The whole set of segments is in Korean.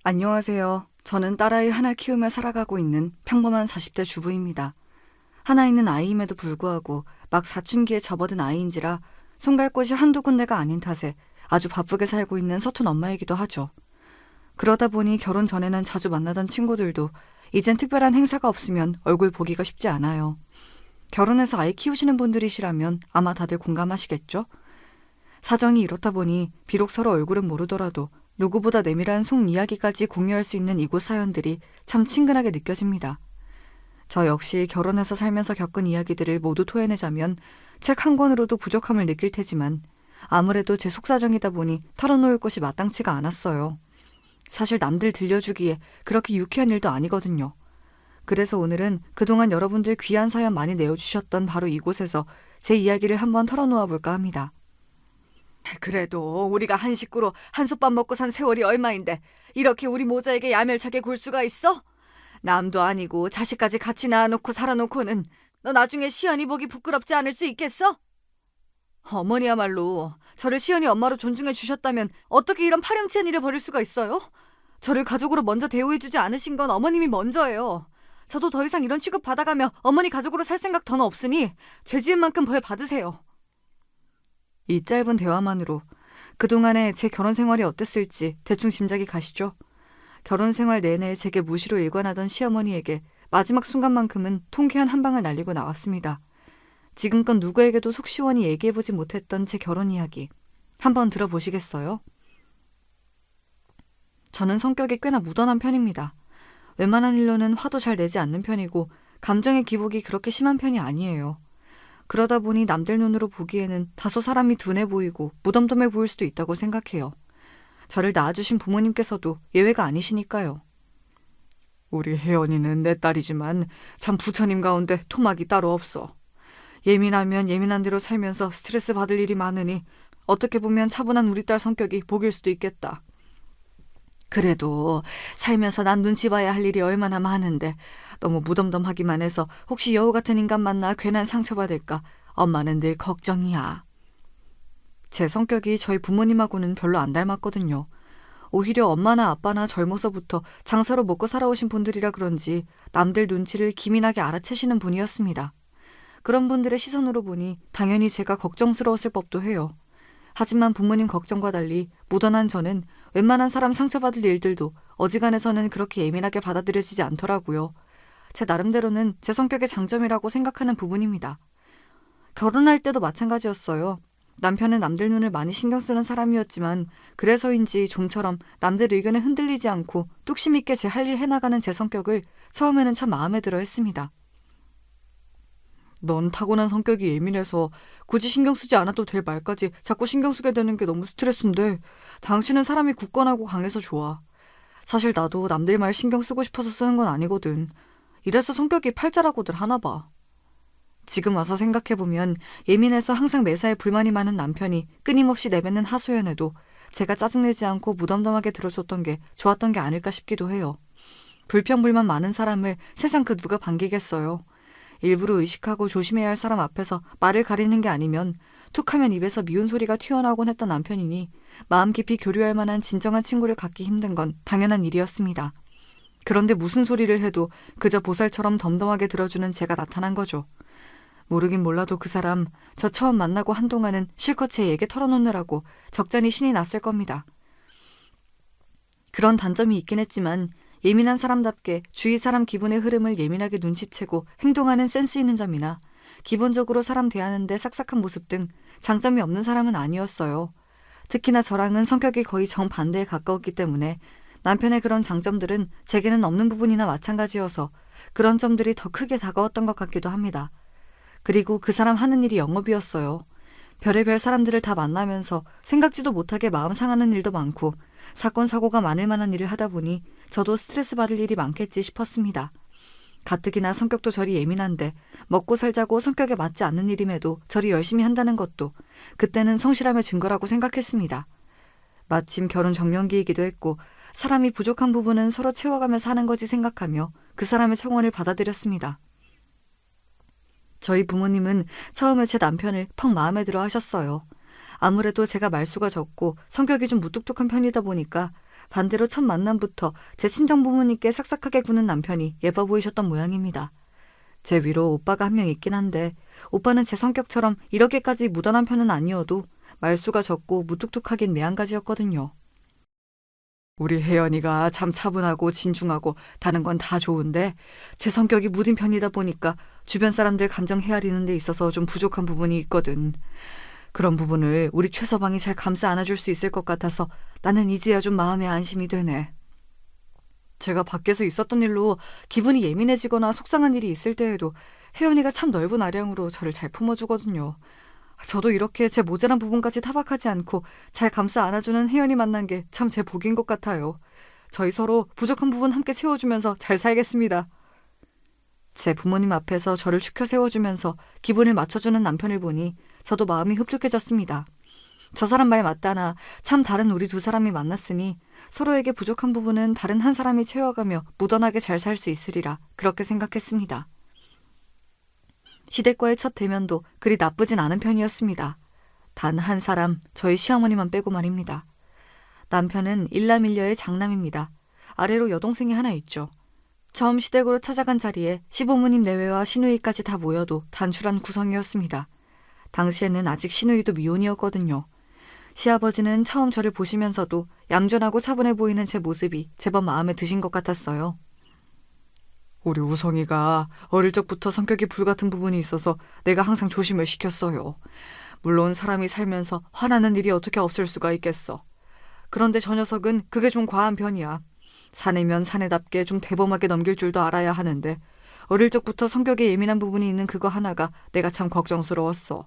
안녕하세요. 저는 딸아이 하나 키우며 살아가고 있는 평범한 40대 주부입니다. 하나 있는 아이임에도 불구하고 막 사춘기에 접어든 아이인지라 손 갈 곳이 한두 군데가 아닌 탓에 아주 바쁘게 살고 있는 서툰 엄마이기도 하죠. 그러다 보니 결혼 전에는 자주 만나던 친구들도 이젠 특별한 행사가 없으면 얼굴 보기가 쉽지 않아요. 결혼해서 아이 키우시는 분들이시라면 아마 다들 공감하시겠죠? 사정이 이렇다 보니 비록 서로 얼굴은 모르더라도 누구보다 내밀한 속 이야기까지 공유할 수 있는 이곳 사연들이 참 친근하게 느껴집니다. 저 역시 결혼해서 살면서 겪은 이야기들을 모두 토해내자면 책 한 권으로도 부족함을 느낄 테지만 아무래도 제 속사정이다 보니 털어놓을 곳이 마땅치가 않았어요. 사실 남들 들려주기에 그렇게 유쾌한 일도 아니거든요. 그래서 오늘은 그동안 여러분들 귀한 사연 많이 내어주셨던 바로 이곳에서 제 이야기를 한번 털어놓아 볼까 합니다. 그래도 우리가 한 식구로 한솥밥 먹고 산 세월이 얼마인데 이렇게 우리 모자에게 야멸차게 굴 수가 있어? 남도 아니고 자식까지 같이 낳아놓고 살아놓고는 너 나중에 시연이 보기 부끄럽지 않을 수 있겠어? 어머니야말로 저를 시연이 엄마로 존중해 주셨다면 어떻게 이런 파렴치한 일을 벌일 수가 있어요? 저를 가족으로 먼저 대우해주지 않으신 건 어머님이 먼저예요. 저도 더 이상 이런 취급 받아가며 어머니 가족으로 살 생각 더는 없으니 죄 지은 만큼 벌 받으세요. 이 짧은 대화만으로 그동안의 제 결혼 생활이 어땠을지 대충 짐작이 가시죠? 결혼 생활 내내 제게 무시로 일관하던 시어머니에게 마지막 순간만큼은 통쾌한 한 방을 날리고 나왔습니다. 지금껏 누구에게도 속 시원히 얘기해보지 못했던 제 결혼 이야기 한번 들어보시겠어요? 저는 성격이 꽤나 무던한 편입니다. 웬만한 일로는 화도 잘 내지 않는 편이고 감정의 기복이 그렇게 심한 편이 아니에요. 그러다 보니 남들 눈으로 보기에는 다소 사람이 둔해 보이고 무덤덤해 보일 수도 있다고 생각해요. 저를 낳아주신 부모님께서도 예외가 아니시니까요. 우리 혜연이는 내 딸이지만 참 부처님 가운데 토막이 따로 없어. 예민하면 예민한 대로 살면서 스트레스 받을 일이 많으니 어떻게 보면 차분한 우리 딸 성격이 복일 수도 있겠다. 그래도 살면서 난 눈치 봐야 할 일이 얼마나 많은데 너무 무덤덤하기만 해서 혹시 여우 같은 인간 만나 괜한 상처받을까 엄마는 늘 걱정이야. 제 성격이 저희 부모님하고는 별로 안 닮았거든요. 오히려 엄마나 아빠나 젊어서부터 장사로 먹고 살아오신 분들이라 그런지 남들 눈치를 기민하게 알아채시는 분이었습니다. 그런 분들의 시선으로 보니 당연히 제가 걱정스러웠을 법도 해요. 하지만 부모님 걱정과 달리 무던한 저는 웬만한 사람 상처받을 일들도 어지간해서는 그렇게 예민하게 받아들여지지 않더라고요. 제 나름대로는 제 성격의 장점이라고 생각하는 부분입니다. 결혼할 때도 마찬가지였어요. 남편은 남들 눈을 많이 신경 쓰는 사람이었지만 그래서인지 좀처럼 남들 의견에 흔들리지 않고 뚝심 있게 제 할 일 해나가는 제 성격을 처음에는 참 마음에 들어 했습니다. 넌 타고난 성격이 예민해서 굳이 신경 쓰지 않아도 될 말까지 자꾸 신경 쓰게 되는 게 너무 스트레스인데 당신은 사람이 굳건하고 강해서 좋아. 사실 나도 남들 말 신경 쓰고 싶어서 쓰는 건 아니거든. 이래서 성격이 팔자라고들 하나 봐. 지금 와서 생각해보면 예민해서 항상 매사에 불만이 많은 남편이 끊임없이 내뱉는 하소연에도 제가 짜증내지 않고 무덤덤하게 들어줬던 게 좋았던 게 아닐까 싶기도 해요. 불평불만 많은 사람을 세상 그 누가 반기겠어요. 일부러 의식하고 조심해야 할 사람 앞에서 말을 가리는 게 아니면 툭하면 입에서 미운 소리가 튀어나오곤 했던 남편이니 마음 깊이 교류할 만한 진정한 친구를 갖기 힘든 건 당연한 일이었습니다. 그런데 무슨 소리를 해도 그저 보살처럼 덤덤하게 들어주는 제가 나타난 거죠. 모르긴 몰라도 그 사람 저 처음 만나고 한동안은 실컷 제 얘기 털어놓느라고 적잖이 신이 났을 겁니다. 그런 단점이 있긴 했지만 예민한 사람답게 주위 사람 기분의 흐름을 예민하게 눈치채고 행동하는 센스 있는 점이나 기본적으로 사람 대하는데 싹싹한 모습 등 장점이 없는 사람은 아니었어요. 특히나 저랑은 성격이 거의 정반대에 가까웠기 때문에 남편의 그런 장점들은 제게는 없는 부분이나 마찬가지여서 그런 점들이 더 크게 다가왔던 것 같기도 합니다. 그리고 그 사람 하는 일이 영업이었어요. 별의별 사람들을 다 만나면서 생각지도 못하게 마음 상하는 일도 많고 사건 사고가 많을 만한 일을 하다 보니 저도 스트레스 받을 일이 많겠지 싶었습니다. 가뜩이나 성격도 저리 예민한데 먹고 살자고 성격에 맞지 않는 일임에도 저리 열심히 한다는 것도 그때는 성실함의 증거라고 생각했습니다. 마침 결혼 정년기이기도 했고 사람이 부족한 부분은 서로 채워가며 사는 거지 생각하며 그 사람의 청원을 받아들였습니다. 저희 부모님은 처음에 제 남편을 퍽 마음에 들어 하셨어요. 아무래도 제가 말수가 적고 성격이 좀 무뚝뚝한 편이다 보니까 반대로 첫 만남부터 제 친정 부모님께 싹싹하게 구는 남편이 예뻐 보이셨던 모양입니다. 제 위로 오빠가 한 명 있긴 한데 오빠는 제 성격처럼 이렇게까지 무던한 편은 아니어도 말수가 적고 무뚝뚝하긴 매한가지였거든요. 우리 혜연이가 참 차분하고 진중하고 다른 건 다 좋은데 제 성격이 무딘 편이다 보니까 주변 사람들 감정 헤아리는 데 있어서 좀 부족한 부분이 있거든. 그런 부분을 우리 최서방이 잘 감싸 안아줄 수 있을 것 같아서 나는 이제야 좀 마음에 안심이 되네. 제가 밖에서 있었던 일로 기분이 예민해지거나 속상한 일이 있을 때에도 혜연이가 참 넓은 아량으로 저를 잘 품어주거든요. 저도 이렇게 제 모자란 부분까지 타박하지 않고 잘 감싸 안아주는 혜연이 만난 게 참 제 복인 것 같아요. 저희 서로 부족한 부분 함께 채워주면서 잘 살겠습니다. 제 부모님 앞에서 저를 추켜 세워주면서 기분을 맞춰주는 남편을 보니 저도 마음이 흡족해졌습니다. 저 사람 말 맞다나 참 다른 우리 두 사람이 만났으니 서로에게 부족한 부분은 다른 한 사람이 채워가며 무던하게 잘 살 수 있으리라 그렇게 생각했습니다. 시댁과의 첫 대면도 그리 나쁘진 않은 편이었습니다. 단 한 사람, 저희 시어머니만 빼고 말입니다. 남편은 일남일녀의 장남입니다. 아래로 여동생이 하나 있죠. 처음 시댁으로 찾아간 자리에 시부모님 내외와 시누이까지 다 모여도 단출한 구성이었습니다. 당시에는 아직 시누이도 미혼이었거든요. 시아버지는 처음 저를 보시면서도 얌전하고 차분해 보이는 제 모습이 제법 마음에 드신 것 같았어요. 우리 우성이가 어릴 적부터 성격이 불같은 부분이 있어서 내가 항상 조심을 시켰어요. 물론 사람이 살면서 화나는 일이 어떻게 없을 수가 있겠어. 그런데 저 녀석은 그게 좀 과한 편이야. 사내면 사내답게 좀 대범하게 넘길 줄도 알아야 하는데 어릴 적부터 성격에 예민한 부분이 있는 그거 하나가 내가 참 걱정스러웠어.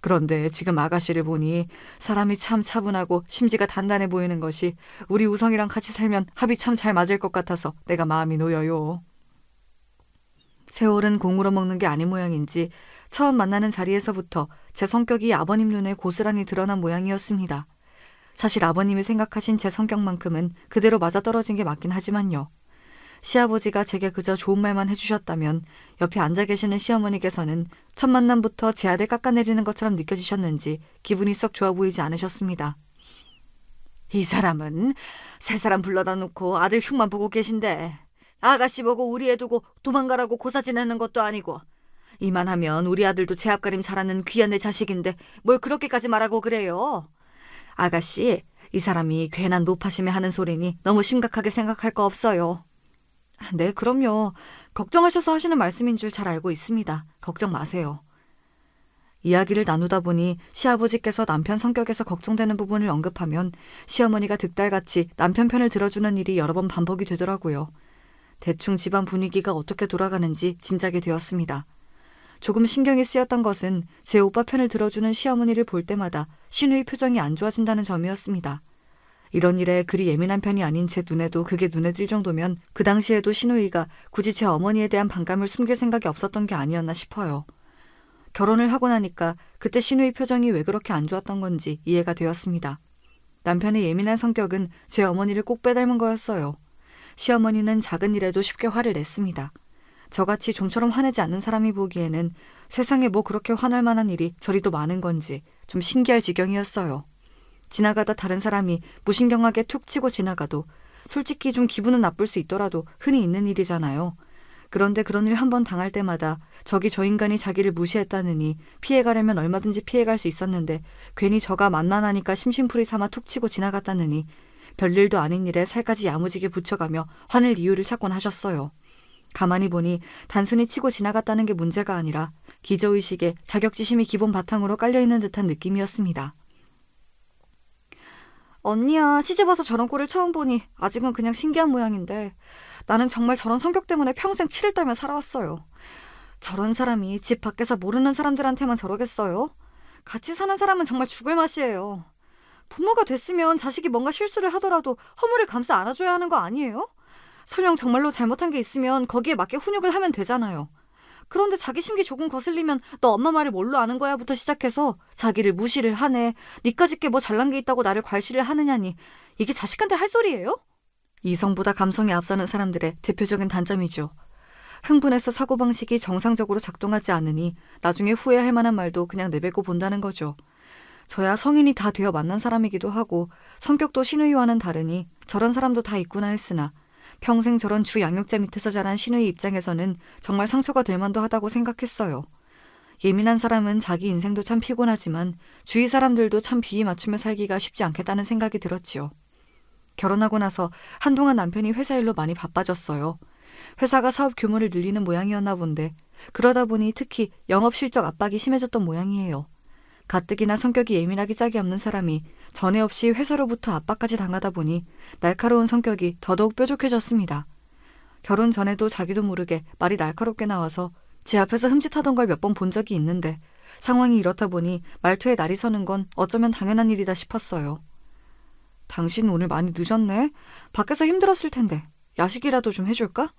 그런데 지금 아가씨를 보니 사람이 참 차분하고 심지가 단단해 보이는 것이 우리 우성이랑 같이 살면 합이 참 잘 맞을 것 같아서 내가 마음이 놓여요. 세월은 공으로 먹는 게 아닌 모양인지 처음 만나는 자리에서부터 제 성격이 아버님 눈에 고스란히 드러난 모양이었습니다. 사실 아버님이 생각하신 제 성격만큼은 그대로 맞아떨어진 게 맞긴 하지만요. 시아버지가 제게 그저 좋은 말만 해주셨다면 옆에 앉아 계시는 시어머니께서는 첫 만남부터 제 아들 깎아내리는 것처럼 느껴지셨는지 기분이 썩 좋아 보이지 않으셨습니다. 이 사람은 세 사람 불러다 놓고 아들 흉만 보고 계신데 아가씨 보고 우리 애 두고 도망가라고 고사 지내는 것도 아니고 이만하면 우리 아들도 제 앞가림 잘하는 귀한 내 자식인데 뭘 그렇게까지 말하고 그래요. 아가씨, 이 사람이 괜한 노파심에 하는 소리니 너무 심각하게 생각할 거 없어요. 네, 그럼요. 걱정하셔서 하시는 말씀인 줄 잘 알고 있습니다. 걱정 마세요. 이야기를 나누다 보니 시아버지께서 남편 성격에서 걱정되는 부분을 언급하면 시어머니가 득달같이 남편 편을 들어주는 일이 여러 번 반복이 되더라고요. 대충 집안 분위기가 어떻게 돌아가는지 짐작이 되었습니다. 조금 신경이 쓰였던 것은 제 오빠 편을 들어주는 시어머니를 볼 때마다 시누이 표정이 안 좋아진다는 점이었습니다. 이런 일에 그리 예민한 편이 아닌 제 눈에도 그게 눈에 띌 정도면 그 당시에도 시누이가 굳이 제 어머니에 대한 반감을 숨길 생각이 없었던 게 아니었나 싶어요. 결혼을 하고 나니까 그때 시누이 표정이 왜 그렇게 안 좋았던 건지 이해가 되었습니다. 남편의 예민한 성격은 제 어머니를 꼭 빼닮은 거였어요. 시어머니는 작은 일에도 쉽게 화를 냈습니다. 저같이 좀처럼 화내지 않는 사람이 보기에는 세상에 뭐 그렇게 화날 만한 일이 저리도 많은 건지 좀 신기할 지경이었어요. 지나가다 다른 사람이 무신경하게 툭 치고 지나가도 솔직히 좀 기분은 나쁠 수 있더라도 흔히 있는 일이잖아요. 그런데 그런 일 한 번 당할 때마다 저기 저 인간이 자기를 무시했다느니 피해가려면 얼마든지 피해갈 수 있었는데 괜히 저가 만만하니까 심심풀이 삼아 툭 치고 지나갔다느니 별일도 아닌 일에 살까지 야무지게 붙여가며 화낼 이유를 찾곤 하셨어요. 가만히 보니 단순히 치고 지나갔다는 게 문제가 아니라 기저의식에 자격지심이 기본 바탕으로 깔려있는 듯한 느낌이었습니다. 언니야, 시집와서 저런 꼴을 처음 보니 아직은 그냥 신기한 모양인데 나는 정말 저런 성격 때문에 평생 치를 떨며 살아왔어요. 저런 사람이 집 밖에서 모르는 사람들한테만 저러겠어요? 같이 사는 사람은 정말 죽을 맛이에요. 부모가 됐으면 자식이 뭔가 실수를 하더라도 허물을 감싸 안아줘야 하는 거 아니에요? 설령 정말로 잘못한 게 있으면 거기에 맞게 훈육을 하면 되잖아요. 그런데 자기 심기 조금 거슬리면 너 엄마 말을 뭘로 아는 거야 부터 시작해서 자기를 무시를 하네, 니까짓 게 뭐 잘난 게 있다고 나를 괄시를 하느냐니 이게 자식한테 할 소리예요? 이성보다 감성이 앞서는 사람들의 대표적인 단점이죠. 흥분해서 사고방식이 정상적으로 작동하지 않으니 나중에 후회할 만한 말도 그냥 내뱉고 본다는 거죠. 저야 성인이 다 되어 만난 사람이기도 하고 성격도 시누이와는 다르니 저런 사람도 다 있구나 했으나 평생 저런 주 양육자 밑에서 자란 신우의 입장에서는 정말 상처가 될 만도 하다고 생각했어요. 예민한 사람은 자기 인생도 참 피곤하지만 주위 사람들도 참 비위 맞추며 살기가 쉽지 않겠다는 생각이 들었지요. 결혼하고 나서 한동안 남편이 회사 일로 많이 바빠졌어요. 회사가 사업 규모를 늘리는 모양이었나 본데 그러다 보니 특히 영업 실적 압박이 심해졌던 모양이에요. 가뜩이나 성격이 예민하기 짝이 없는 사람이 전에 없이 회사로부터 압박까지 당하다 보니 날카로운 성격이 더더욱 뾰족해졌습니다. 결혼 전에도 자기도 모르게 말이 날카롭게 나와서 제 앞에서 흠칫하던 걸 몇 번 본 적이 있는데 상황이 이렇다 보니 말투에 날이 서는 건 어쩌면 당연한 일이다 싶었어요. 당신 오늘 많이 늦었네? 밖에서 힘들었을 텐데 야식이라도 좀 해줄까?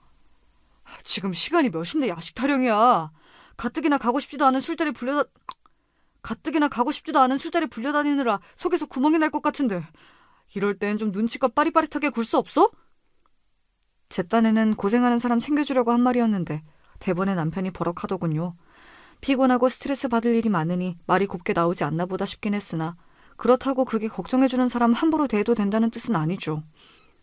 지금 시간이 몇 시인데 야식 타령이야. 가뜩이나 가고 싶지도 않은 술자리 불려다니느라 속에서 구멍이 날 것 같은데 이럴 땐 좀 눈치껏 빠릿빠릿하게 굴 수 없어? 제 딴에는 고생하는 사람 챙겨주려고 한 말이었는데 대번에 남편이 버럭하더군요. 피곤하고 스트레스 받을 일이 많으니 말이 곱게 나오지 않나 보다 싶긴 했으나 그렇다고 그게 걱정해주는 사람 함부로 대해도 된다는 뜻은 아니죠.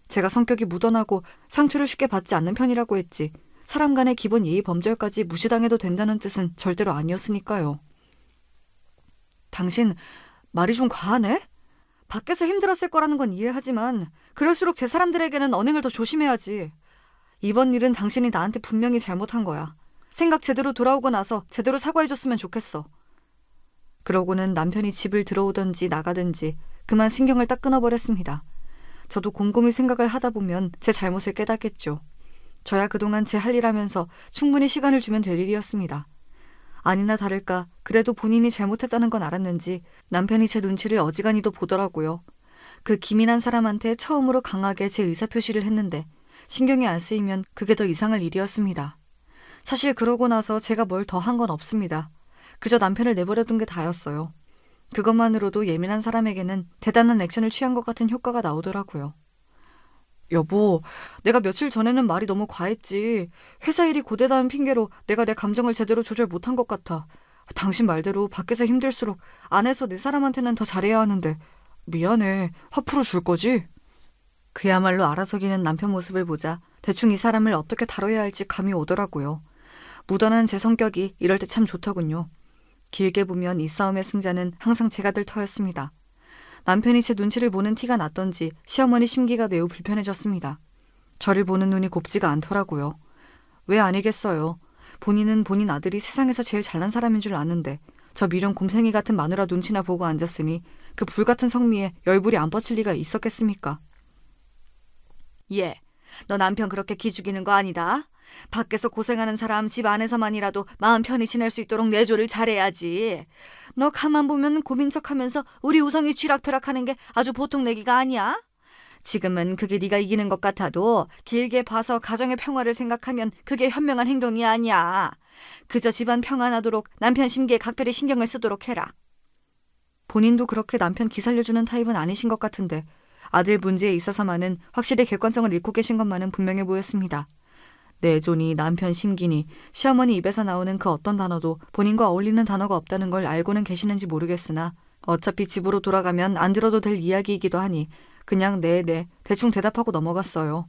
제가 성격이 무던하고 상처를 쉽게 받지 않는 편이라고 했지 사람 간의 기본 예의 범절까지 무시당해도 된다는 뜻은 절대로 아니었으니까요. 당신 말이 좀 과하네? 밖에서 힘들었을 거라는 건 이해하지만 그럴수록 제 사람들에게는 언행을 더 조심해야지. 이번 일은 당신이 나한테 분명히 잘못한 거야. 생각 제대로 돌아오고 나서 제대로 사과해줬으면 좋겠어. 그러고는 남편이 집을 들어오든지 나가든지 그만 신경을 딱 끊어버렸습니다. 저도 곰곰이 생각을 하다 보면 제 잘못을 깨닫겠죠. 저야 그동안 제 할 일 하면서 충분히 시간을 주면 될 일이었습니다. 아니나 다를까 그래도 본인이 잘못했다는 건 알았는지 남편이 제 눈치를 어지간히도 보더라고요. 그 기민한 사람한테 처음으로 강하게 제 의사표시를 했는데 신경이 안 쓰이면 그게 더 이상할 일이었습니다. 사실 그러고 나서 제가 뭘 더 한 건 없습니다. 그저 남편을 내버려둔 게 다였어요. 그것만으로도 예민한 사람에게는 대단한 액션을 취한 것 같은 효과가 나오더라고요. 여보, 내가 며칠 전에는 말이 너무 과했지. 회사 일이 고되다는 핑계로 내가 내 감정을 제대로 조절 못한 것 같아. 당신 말대로 밖에서 힘들수록 안에서 내 사람한테는 더 잘해야 하는데 미안해. 화 풀어줄 거지? 그야말로 알아서기는 남편 모습을 보자 대충 이 사람을 어떻게 다뤄야 할지 감이 오더라고요. 무던한 제 성격이 이럴 때 참 좋더군요. 길게 보면 이 싸움의 승자는 항상 제가 될 터였습니다. 남편이 제 눈치를 보는 티가 났던지 시어머니 심기가 매우 불편해졌습니다. 저를 보는 눈이 곱지가 않더라고요. 왜 아니겠어요. 본인은 본인 아들이 세상에서 제일 잘난 사람인 줄 아는데 저 미련 곰탱이 같은 마누라 눈치나 보고 앉았으니 그 불같은 성미에 열불이 안 뻗칠 리가 있었겠습니까? 예, 너 남편 그렇게 기죽이는 거 아니다. 밖에서 고생하는 사람 집 안에서만이라도 마음 편히 지낼 수 있도록 내조를 잘해야지. 너 가만 보면 고민 척하면서 우리 우성이 쥐락펴락하는 게 아주 보통 내기가 아니야. 지금은 그게 네가 이기는 것 같아도 길게 봐서 가정의 평화를 생각하면 그게 현명한 행동이 아니야. 그저 집안 평안하도록 남편 심기에 각별히 신경을 쓰도록 해라. 본인도 그렇게 남편 기살려주는 타입은 아니신 것 같은데 아들 문제에 있어서만은 확실히 객관성을 잃고 계신 것만은 분명해 보였습니다. 내존이 남편 심기니 시어머니 입에서 나오는 그 어떤 단어도 본인과 어울리는 단어가 없다는 걸 알고는 계시는지 모르겠으나 어차피 집으로 돌아가면 안 들어도 될 이야기이기도 하니 그냥 네 대충 대답하고 넘어갔어요.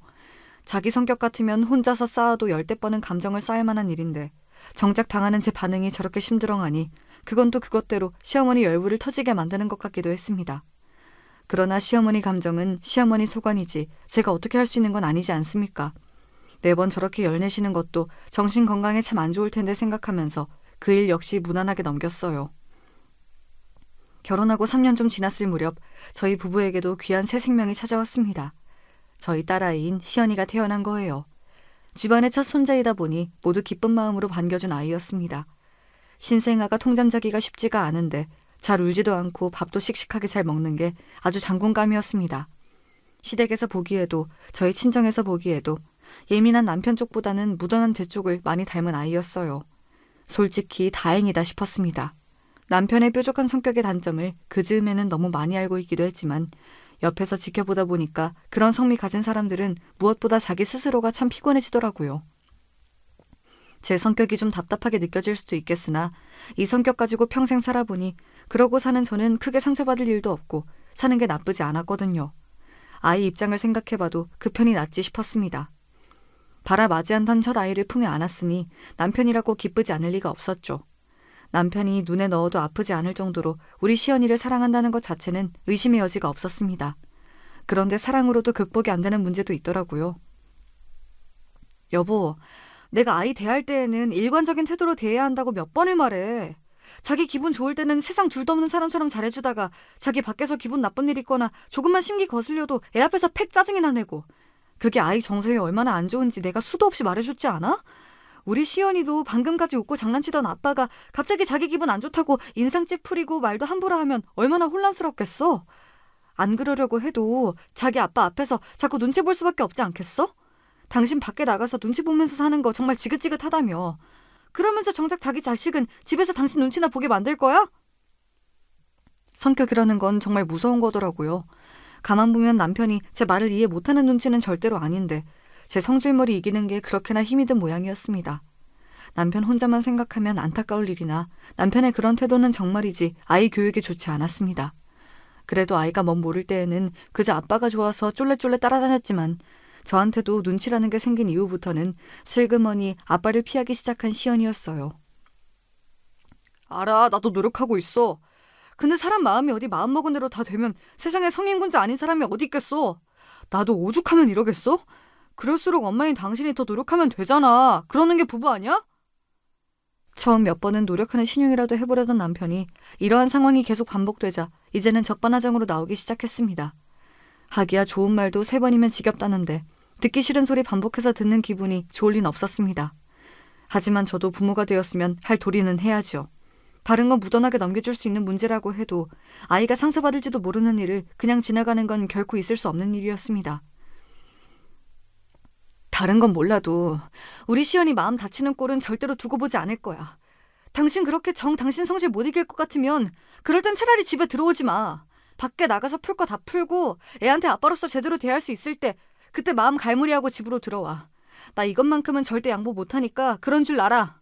자기 성격 같으면 혼자서 쌓아도 10대 번은 감정을 쌓을 만한 일인데 정작 당하는 제 반응이 저렇게 심드렁하니 그건 또 그것대로 시어머니 열불을 터지게 만드는 것 같기도 했습니다. 그러나 시어머니 감정은 시어머니 소관이지 제가 어떻게 할 수 있는 건 아니지 않습니까? 매번 저렇게 열내시는 것도 정신 건강에 참 안 좋을 텐데 생각하면서 그 일 역시 무난하게 넘겼어요. 결혼하고 3년 좀 지났을 무렵 저희 부부에게도 귀한 새 생명이 찾아왔습니다. 저희 딸아이인 시연이가 태어난 거예요. 집안의 첫 손자이다 보니 모두 기쁜 마음으로 반겨준 아이였습니다. 신생아가 통잠자기가 쉽지가 않은데 잘 울지도 않고 밥도 씩씩하게 잘 먹는 게 아주 장군감이었습니다. 시댁에서 보기에도 저희 친정에서 보기에도 예민한 남편 쪽보다는 무던한 제 쪽을 많이 닮은 아이였어요. 솔직히 다행이다 싶었습니다. 남편의 뾰족한 성격의 단점을 그 즈음에는 너무 많이 알고 있기도 했지만 옆에서 지켜보다 보니까 그런 성미 가진 사람들은 무엇보다 자기 스스로가 참 피곤해지더라고요. 제 성격이 좀 답답하게 느껴질 수도 있겠으나 이 성격 가지고 평생 살아보니 그러고 사는 저는 크게 상처받을 일도 없고 사는 게 나쁘지 않았거든요. 아이 입장을 생각해봐도 그 편이 낫지 싶었습니다. 바라 맞이한던 첫 아이를 품에 안았으니 남편이라고 기쁘지 않을 리가 없었죠. 남편이 눈에 넣어도 아프지 않을 정도로 우리 시연이를 사랑한다는 것 자체는 의심의 여지가 없었습니다. 그런데 사랑으로도 극복이 안 되는 문제도 있더라고요. 여보, 내가 아이 대할 때에는 일관적인 태도로 대해야 한다고 몇 번을 말해. 자기 기분 좋을 때는 세상 둘도 없는 사람처럼 잘해주다가 자기 밖에서 기분 나쁜 일 있거나 조금만 심기 거슬려도 애 앞에서 팩 짜증이나 내고. 그게 아이 정서에 얼마나 안 좋은지 내가 수도 없이 말해줬지 않아? 우리 시연이도 방금까지 웃고 장난치던 아빠가 갑자기 자기 기분 안 좋다고 인상 찌푸리고 말도 함부로 하면 얼마나 혼란스럽겠어? 안 그러려고 해도 자기 아빠 앞에서 자꾸 눈치 볼 수밖에 없지 않겠어? 당신 밖에 나가서 눈치 보면서 사는 거 정말 지긋지긋하다며. 그러면서 정작 자기 자식은 집에서 당신 눈치나 보게 만들 거야? 성격이라는 건 정말 무서운 거더라고요. 가만 보면 남편이 제 말을 이해 못하는 눈치는 절대로 아닌데 제 성질머리 이기는 게 그렇게나 힘이 든 모양이었습니다. 남편 혼자만 생각하면 안타까울 일이나 남편의 그런 태도는 정말이지 아이 교육에 좋지 않았습니다. 그래도 아이가 뭔 모를 때에는 그저 아빠가 좋아서 쫄래쫄래 따라다녔지만 저한테도 눈치라는 게 생긴 이후부터는 슬그머니 아빠를 피하기 시작한 시연이었어요. 알아, 나도 노력하고 있어. 근데 사람 마음이 어디 마음먹은 대로 다 되면 세상에 성인군자 아닌 사람이 어디 있겠어. 나도 오죽하면 이러겠어? 그럴수록 엄마인 당신이 더 노력하면 되잖아. 그러는 게 부부 아니야? 처음 몇 번은 노력하는 신용이라도 해보려던 남편이 이러한 상황이 계속 반복되자 이제는 적반하장으로 나오기 시작했습니다. 하기야 좋은 말도 3번이면 지겹다는데 듣기 싫은 소리 반복해서 듣는 기분이 좋을 린 없었습니다. 하지만 저도 부모가 되었으면 할 도리는 해야죠. 다른 건 무던하게 넘겨줄 수 있는 문제라고 해도 아이가 상처받을지도 모르는 일을 그냥 지나가는 건 결코 있을 수 없는 일이었습니다. 다른 건 몰라도 우리 시연이 마음 다치는 꼴은 절대로 두고 보지 않을 거야. 당신 그렇게 당신 성질 못 이길 것 같으면 그럴 땐 차라리 집에 들어오지 마. 밖에 나가서 풀 거 다 풀고 애한테 아빠로서 제대로 대할 수 있을 때 그때 마음 갈무리하고 집으로 들어와. 나 이것만큼은 절대 양보 못하니까 그런 줄 알아.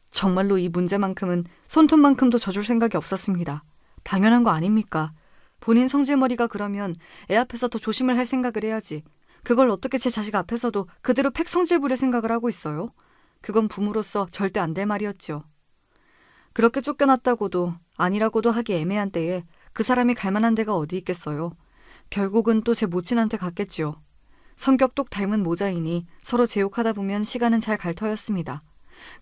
정말로 이 문제만큼은 손톱만큼도 져줄 생각이 없었습니다. 당연한 거 아닙니까? 본인 성질머리가 그러면 애 앞에서 더 조심을 할 생각을 해야지. 그걸 어떻게 제 자식 앞에서도 그대로 팩 성질 부릴 생각을 하고 있어요? 그건 부모로서 절대 안 될 말이었죠. 그렇게 쫓겨났다고도 아니라고도 하기 애매한 때에 그 사람이 갈 만한 데가 어디 있겠어요. 결국은 또 제 모친한테 갔겠지요. 성격 똑 닮은 모자이니 서로 제욕하다 보면 시간은 잘 갈 터였습니다.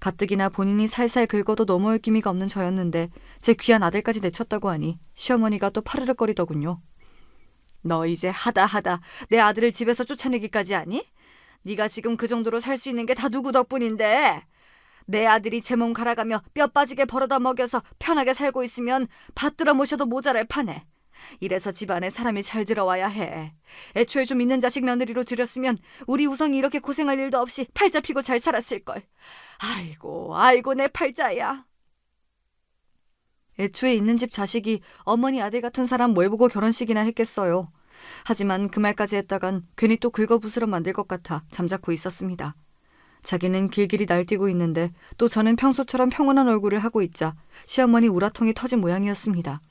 가뜩이나 본인이 살살 긁어도 넘어올 기미가 없는 저였는데 제 귀한 아들까지 내쳤다고 하니 시어머니가 또 파르륵거리더군요. 너 이제 하다 내 아들을 집에서 쫓아내기까지 하니? 네가 지금 그 정도로 살 수 있는 게 다 누구 덕분인데? 내 아들이 제 몸 갈아가며 뼈 빠지게 벌어다 먹여서 편하게 살고 있으면 받들어 모셔도 모자랄 판에. 이래서 집안에 사람이 잘 들어와야 해. 애초에 좀 있는 자식 며느리로 들였으면 우리 우성이 이렇게 고생할 일도 없이 팔자 피고 잘 살았을걸. 아이고 내 팔자야. 애초에 있는 집 자식이 어머니 아들 같은 사람 뭘 보고 결혼식이나 했겠어요. 하지만 그 말까지 했다간 괜히 또 긁어부스럼 만들 것 같아 잠자코 있었습니다. 자기는 길길이 날뛰고 있는데 또 저는 평소처럼 평온한 얼굴을 하고 있자 시어머니 우라통이 터진 모양이었습니다.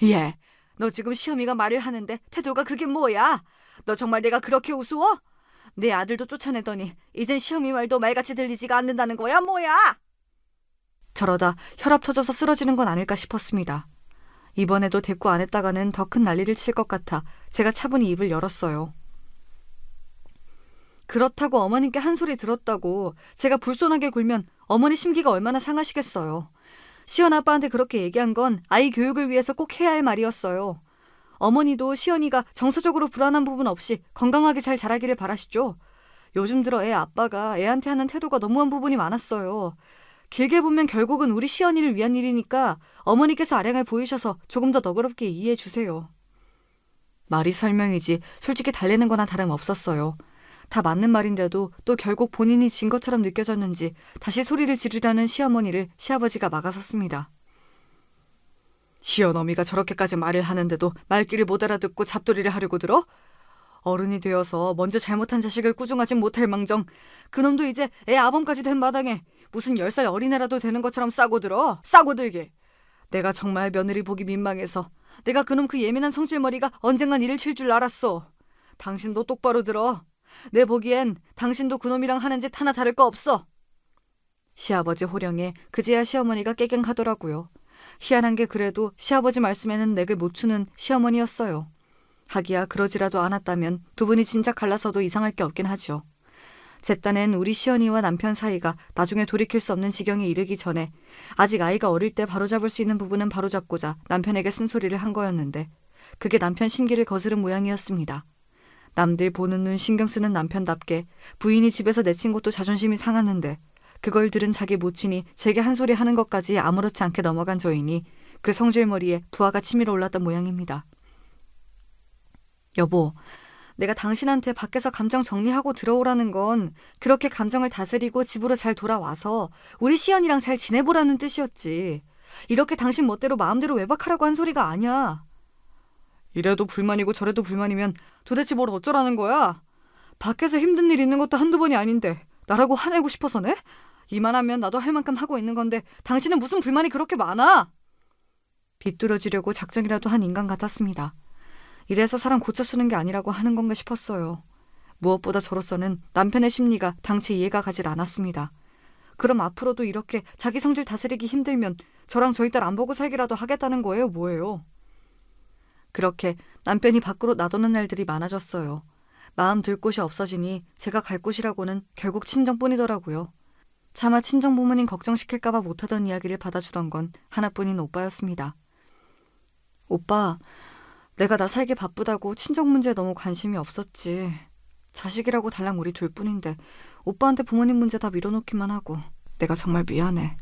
예, 너 지금 시어미가 말을 하는데 태도가 그게 뭐야? 너 정말 내가 그렇게 우스워? 내 아들도 쫓아내더니 이젠 시어미 말도 말같이 들리지가 않는다는 거야 뭐야? 저러다 혈압 터져서 쓰러지는 건 아닐까 싶었습니다. 이번에도 대꾸 안 했다가는 더 큰 난리를 칠 것 같아 제가 차분히 입을 열었어요. 그렇다고 어머님께 한 소리 들었다고 제가 불손하게 굴면 어머니 심기가 얼마나 상하시겠어요. 시연 아빠한테 그렇게 얘기한 건 아이 교육을 위해서 꼭 해야 할 말이었어요. 어머니도 시연이가 정서적으로 불안한 부분 없이 건강하게 잘 자라기를 바라시죠. 요즘 들어 애 아빠가 애한테 하는 태도가 너무한 부분이 많았어요. 길게 보면 결국은 우리 시연이를 위한 일이니까 어머니께서 아량을 보이셔서 조금 더 너그럽게 이해해 주세요. 말이 설명이지 솔직히 달래는 거나 다름없었어요. 다 맞는 말인데도 또 결국 본인이 진 것처럼 느껴졌는지 다시 소리를 지르려는 시어머니를 시아버지가 막아섰습니다. 시어머니가 저렇게까지 말을 하는데도 말귀를 못 알아듣고 잡돌이를 하려고 들어? 어른이 되어서 먼저 잘못한 자식을 꾸중하진 못할 망정 그놈도 이제 애 아범까지 된 마당에 무슨 10살 어린애라도 되는 것처럼 싸고 들어. 싸고 들게. 내가 정말 며느리 보기 민망해서 내가 그놈 그 예민한 성질머리가 언젠간 일을 칠 줄 알았어. 당신도 똑바로 들어. 내 보기엔 당신도 그놈이랑 하는 짓 하나 다를 거 없어. 시아버지 호령에 그제야 시어머니가 깨갱하더라고요. 희한한 게 그래도 시아버지 말씀에는 맥을 못 추는 시어머니였어요. 하기야 그러지라도 않았다면 두 분이 진작 갈라서도 이상할 게 없긴 하죠. 제 딴엔 우리 시연이와 남편 사이가 나중에 돌이킬 수 없는 지경에 이르기 전에 아직 아이가 어릴 때 바로잡을 수 있는 부분은 바로잡고자 남편에게 쓴소리를 한 거였는데 그게 남편 심기를 거스른 모양이었습니다. 남들 보는 눈 신경 쓰는 남편답게 부인이 집에서 내친 것도 자존심이 상하는데 그걸 들은 자기 모친이 제게 한 소리 하는 것까지 아무렇지 않게 넘어간 저이니 그 성질머리에 부하가 치밀어 올랐던 모양입니다. 여보, 내가 당신한테 밖에서 감정 정리하고 들어오라는 건 그렇게 감정을 다스리고 집으로 잘 돌아와서 우리 시연이랑 잘 지내보라는 뜻이었지. 이렇게 당신 멋대로 마음대로 외박하라고 한 소리가 아니야. 이래도 불만이고 저래도 불만이면 도대체 뭘 어쩌라는 거야? 밖에서 힘든 일 있는 것도 한두 번이 아닌데 나라고 화내고 싶어서네? 이만하면 나도 할 만큼 하고 있는 건데 당신은 무슨 불만이 그렇게 많아? 비뚤어지려고 작정이라도 한 인간 같았습니다. 이래서 사람 고쳐 쓰는 게 아니라고 하는 건가 싶었어요. 무엇보다 저로서는 남편의 심리가 당최 이해가 가질 않았습니다. 그럼 앞으로도 이렇게 자기 성질 다스리기 힘들면 저랑 저희 딸 안 보고 살기라도 하겠다는 거예요, 뭐예요? 그렇게 남편이 밖으로 나도는 날들이 많아졌어요. 마음 들 곳이 없어지니 제가 갈 곳이라고는 결국 친정뿐이더라고요. 차마 친정 부모님 걱정시킬까봐 못하던 이야기를 받아주던 건 하나뿐인 오빠였습니다. 오빠, 내가 나 살기 바쁘다고 친정 문제에 너무 관심이 없었지. 자식이라고 달랑 우리 둘뿐인데 오빠한테 부모님 문제 다 밀어놓기만 하고 내가 정말 미안해.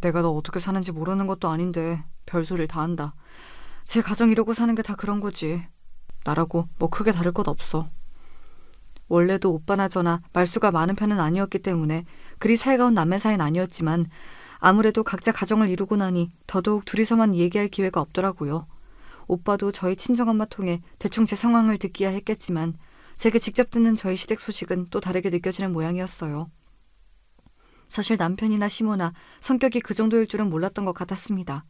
내가 너 어떻게 사는지 모르는 것도 아닌데 별소리를 다 한다. 제 가정 이러고 사는 게 다 그런 거지. 나라고 뭐 크게 다를 것 없어. 원래도 오빠나 저나 말수가 많은 편은 아니었기 때문에 그리 살가운 남매 사이는 아니었지만 아무래도 각자 가정을 이루고 나니 더더욱 둘이서만 얘기할 기회가 없더라고요. 오빠도 저희 친정엄마 통해 대충 제 상황을 듣기야 했겠지만 제게 직접 듣는 저희 시댁 소식은 또 다르게 느껴지는 모양이었어요. 사실 남편이나 시모나 성격이 그 정도일 줄은 몰랐던 것 같았습니다.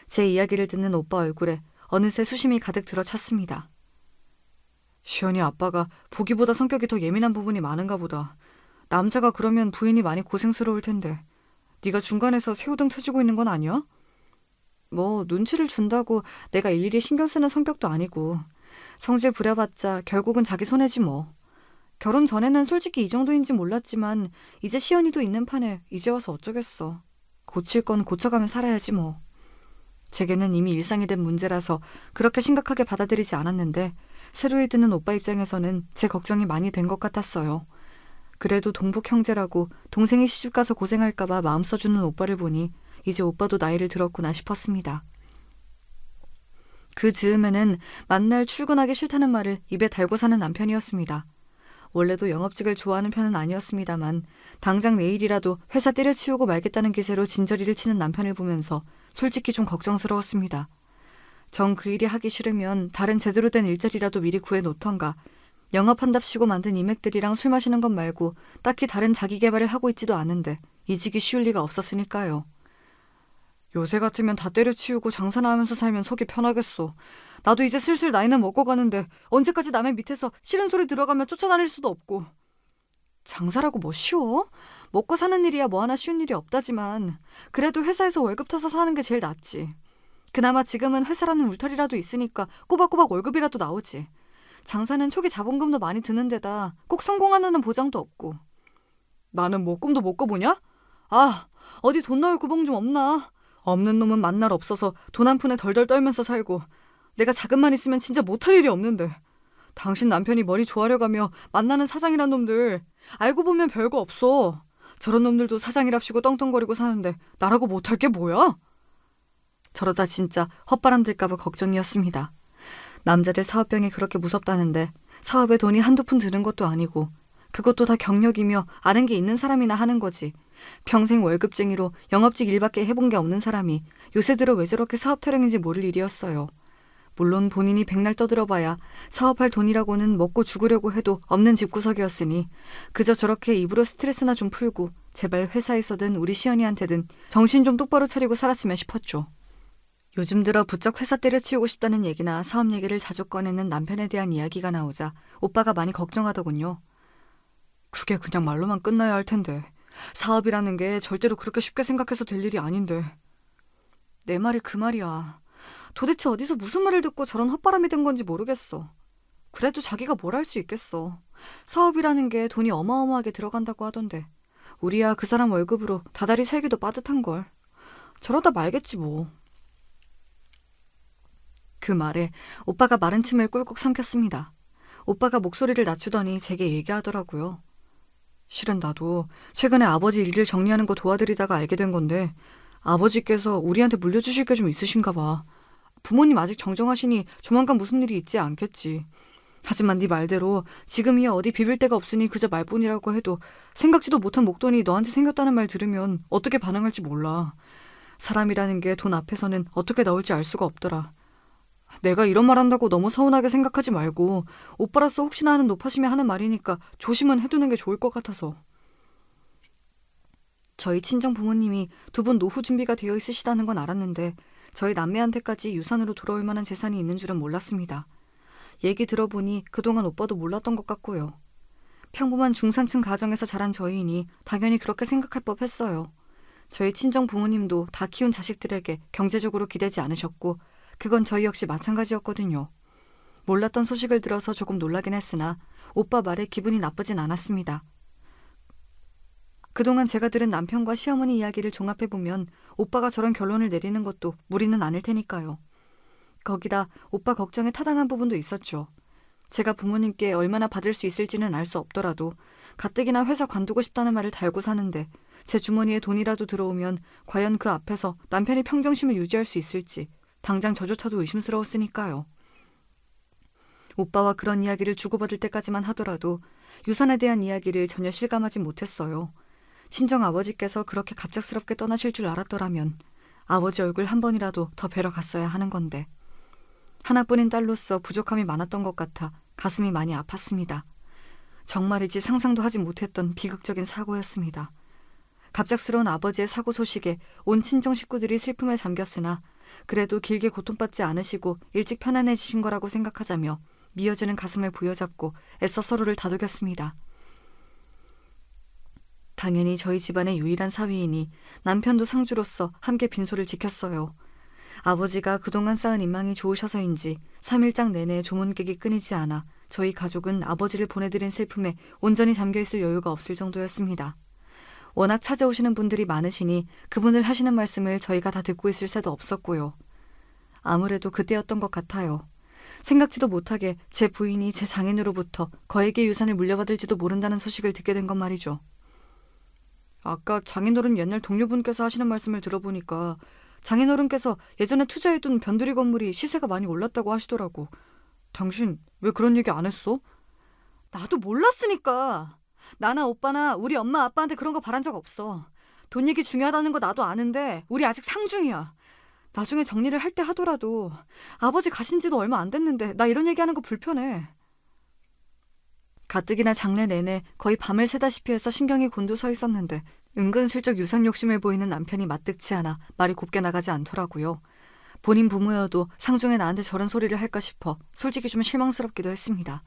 제 이야기를 듣는 오빠 얼굴에 어느새 수심이 가득 들어찼습니다. 시연이 아빠가 보기보다 성격이 더 예민한 부분이 많은가 보다. 남자가 그러면 부인이 많이 고생스러울 텐데 네가 중간에서 새우등 터지고 있는 건 아니야? 뭐 눈치를 준다고 내가 일일이 신경 쓰는 성격도 아니고 성질 부려봤자 결국은 자기 손해지 뭐. 결혼 전에는 솔직히 이 정도인지 몰랐지만 이제 시연이도 있는 판에 이제 와서 어쩌겠어. 고칠 건 고쳐가며 살아야지 뭐. 제게는 이미 일상이 된 문제라서 그렇게 심각하게 받아들이지 않았는데 새로이 듣는 오빠 입장에서는 제 걱정이 많이 된 것 같았어요. 그래도 동북 형제라고 동생이 시집가서 고생할까봐 마음 써주는 오빠를 보니 이제 오빠도 나이를 들었구나 싶었습니다. 그 즈음에는 만날 출근하기 싫다는 말을 입에 달고 사는 남편이었습니다. 원래도 영업직을 좋아하는 편은 아니었습니다만 당장 내일이라도 회사 때려치우고 말겠다는 기세로 진저리를 치는 남편을 보면서 솔직히 좀 걱정스러웠습니다. 정 그 일이 하기 싫으면 다른 제대로 된 일자리라도 미리 구해놓던가 영업한답시고 만든 인맥들이랑 술 마시는 것 말고 딱히 다른 자기 개발을 하고 있지도 않은데 이직이 쉬울 리가 없었으니까요. 요새 같으면 다 때려치우고 장사나 하면서 살면 속이 편하겠어. 나도 이제 슬슬 나이는 먹고 가는데 언제까지 남의 밑에서 싫은 소리 들어가며 쫓아다닐 수도 없고. 장사라고 뭐 쉬워? 먹고 사는 일이야 뭐 하나 쉬운 일이 없다지만 그래도 회사에서 월급 타서 사는 게 제일 낫지. 그나마 지금은 회사라는 울타리라도 있으니까 꼬박꼬박 월급이라도 나오지. 장사는 초기 자본금도 많이 드는 데다 꼭 성공하는 보장도 없고. 나는 뭐 꿈도 못 꿔보냐? 아, 어디 돈 넣을 구멍 좀 없나? 없는 놈은 만날 없어서 돈 한 푼에 덜덜 떨면서 살고 내가 자금만 있으면 진짜 못할 일이 없는데 당신 남편이 머리 조아려가며 만나는 사장이란 놈들 알고 보면 별거 없어. 저런 놈들도 사장이랍시고 떵떵거리고 사는데 나라고 못할 게 뭐야? 저러다 진짜 헛바람 들까봐 걱정이었습니다. 남자들 사업병이 그렇게 무섭다는데 사업에 돈이 한두 푼 드는 것도 아니고 그것도 다 경력이며 아는 게 있는 사람이나 하는 거지. 평생 월급쟁이로 영업직 일밖에 해본 게 없는 사람이 요새 들어 왜 저렇게 사업 타령인지 모를 일이었어요. 물론 본인이 백날 떠들어봐야 사업할 돈이라고는 먹고 죽으려고 해도 없는 집구석이었으니 그저 저렇게 입으로 스트레스나 좀 풀고 제발 회사에서든 우리 시연이한테든 정신 좀 똑바로 차리고 살았으면 싶었죠. 요즘 들어 부쩍 회사 때려치우고 싶다는 얘기나 사업 얘기를 자주 꺼내는 남편에 대한 이야기가 나오자 오빠가 많이 걱정하더군요. 그게 그냥 말로만 끝나야 할 텐데 사업이라는 게 절대로 그렇게 쉽게 생각해서 될 일이 아닌데. 내 말이 그 말이야. 도대체 어디서 무슨 말을 듣고 저런 헛바람이 든 건지 모르겠어. 그래도 자기가 뭘 할 수 있겠어. 사업이라는 게 돈이 어마어마하게 들어간다고 하던데 우리야 그 사람 월급으로 다달이 살기도 빠듯한걸. 저러다 말겠지 뭐. 그 말에 오빠가 마른 침을 꿀꺽 삼켰습니다. 오빠가 목소리를 낮추더니 제게 얘기하더라고요. 실은 나도 최근에 아버지 일을 정리하는 거 도와드리다가 알게 된 건데 아버지께서 우리한테 물려주실 게 좀 있으신가 봐. 부모님 아직 정정하시니 조만간 무슨 일이 있지 않겠지. 하지만 네 말대로 지금이야 어디 비빌 데가 없으니 그저 말뿐이라고 해도 생각지도 못한 목돈이 너한테 생겼다는 말 들으면 어떻게 반응할지 몰라. 사람이라는 게 돈 앞에서는 어떻게 나올지 알 수가 없더라. 내가 이런 말 한다고 너무 서운하게 생각하지 말고 오빠로서 혹시나 하는 노파심에 하는 말이니까 조심은 해두는 게 좋을 것 같아서. 저희 친정 부모님이 두 분 노후 준비가 되어 있으시다는 건 알았는데 저희 남매한테까지 유산으로 돌아올 만한 재산이 있는 줄은 몰랐습니다. 얘기 들어보니 그동안 오빠도 몰랐던 것 같고요. 평범한 중산층 가정에서 자란 저희이니 당연히 그렇게 생각할 법했어요. 저희 친정 부모님도 다 키운 자식들에게 경제적으로 기대지 않으셨고 그건 저희 역시 마찬가지였거든요. 몰랐던 소식을 들어서 조금 놀라긴 했으나 오빠 말에 기분이 나쁘진 않았습니다. 그동안 제가 들은 남편과 시어머니 이야기를 종합해보면 오빠가 저런 결론을 내리는 것도 무리는 않을 테니까요. 거기다 오빠 걱정에 타당한 부분도 있었죠. 제가 부모님께 얼마나 받을 수 있을지는 알 수 없더라도 가뜩이나 회사 관두고 싶다는 말을 달고 사는데 제 주머니에 돈이라도 들어오면 과연 그 앞에서 남편이 평정심을 유지할 수 있을지 당장 저조차도 의심스러웠으니까요. 오빠와 그런 이야기를 주고받을 때까지만 하더라도 유산에 대한 이야기를 전혀 실감하지 못했어요. 친정 아버지께서 그렇게 갑작스럽게 떠나실 줄 알았더라면 아버지 얼굴 한 번이라도 더 뵈러 갔어야 하는 건데 하나뿐인 딸로서 부족함이 많았던 것 같아 가슴이 많이 아팠습니다. 정말이지 상상도 하지 못했던 비극적인 사고였습니다. 갑작스러운 아버지의 사고 소식에 온 친정 식구들이 슬픔에 잠겼으나 그래도 길게 고통받지 않으시고 일찍 편안해지신 거라고 생각하자며 미어지는 가슴을 부여잡고 애써 서로를 다독였습니다. 당연히 저희 집안의 유일한 사위이니 남편도 상주로서 함께 빈소를 지켰어요. 아버지가 그동안 쌓은 인망이 좋으셔서인지 3일장 내내 조문객이 끊이지 않아 저희 가족은 아버지를 보내드린 슬픔에 온전히 잠겨있을 여유가 없을 정도였습니다. 워낙 찾아오시는 분들이 많으시니 그분들 하시는 말씀을 저희가 다 듣고 있을 새도 없었고요. 아무래도 그때였던 것 같아요. 생각지도 못하게 제 부인이 제 장인으로부터 거액의 유산을 물려받을지도 모른다는 소식을 듣게 된 건 말이죠. 아까 장인어른 옛날 동료분께서 하시는 말씀을 들어보니까 장인어른께서 예전에 투자해둔 변두리 건물이 시세가 많이 올랐다고 하시더라고. 당신 왜 그런 얘기 안 했어? 나도 몰랐으니까. 나나 오빠나 우리 엄마 아빠한테 그런 거 바란 적 없어. 돈 얘기 중요하다는 거 나도 아는데 우리 아직 상중이야. 나중에 정리를 할 때 하더라도 아버지 가신 지도 얼마 안 됐는데 나 이런 얘기하는 거 불편해. 가뜩이나 장래 내내 거의 밤을 새다시피 해서 신경이 곤두서 있었는데 은근슬쩍 유산 욕심을 보이는 남편이 마뜩치 않아 말이 곱게 나가지 않더라고요. 본인 부모여도 상중에 나한테 저런 소리를 할까 싶어 솔직히 좀 실망스럽기도 했습니다.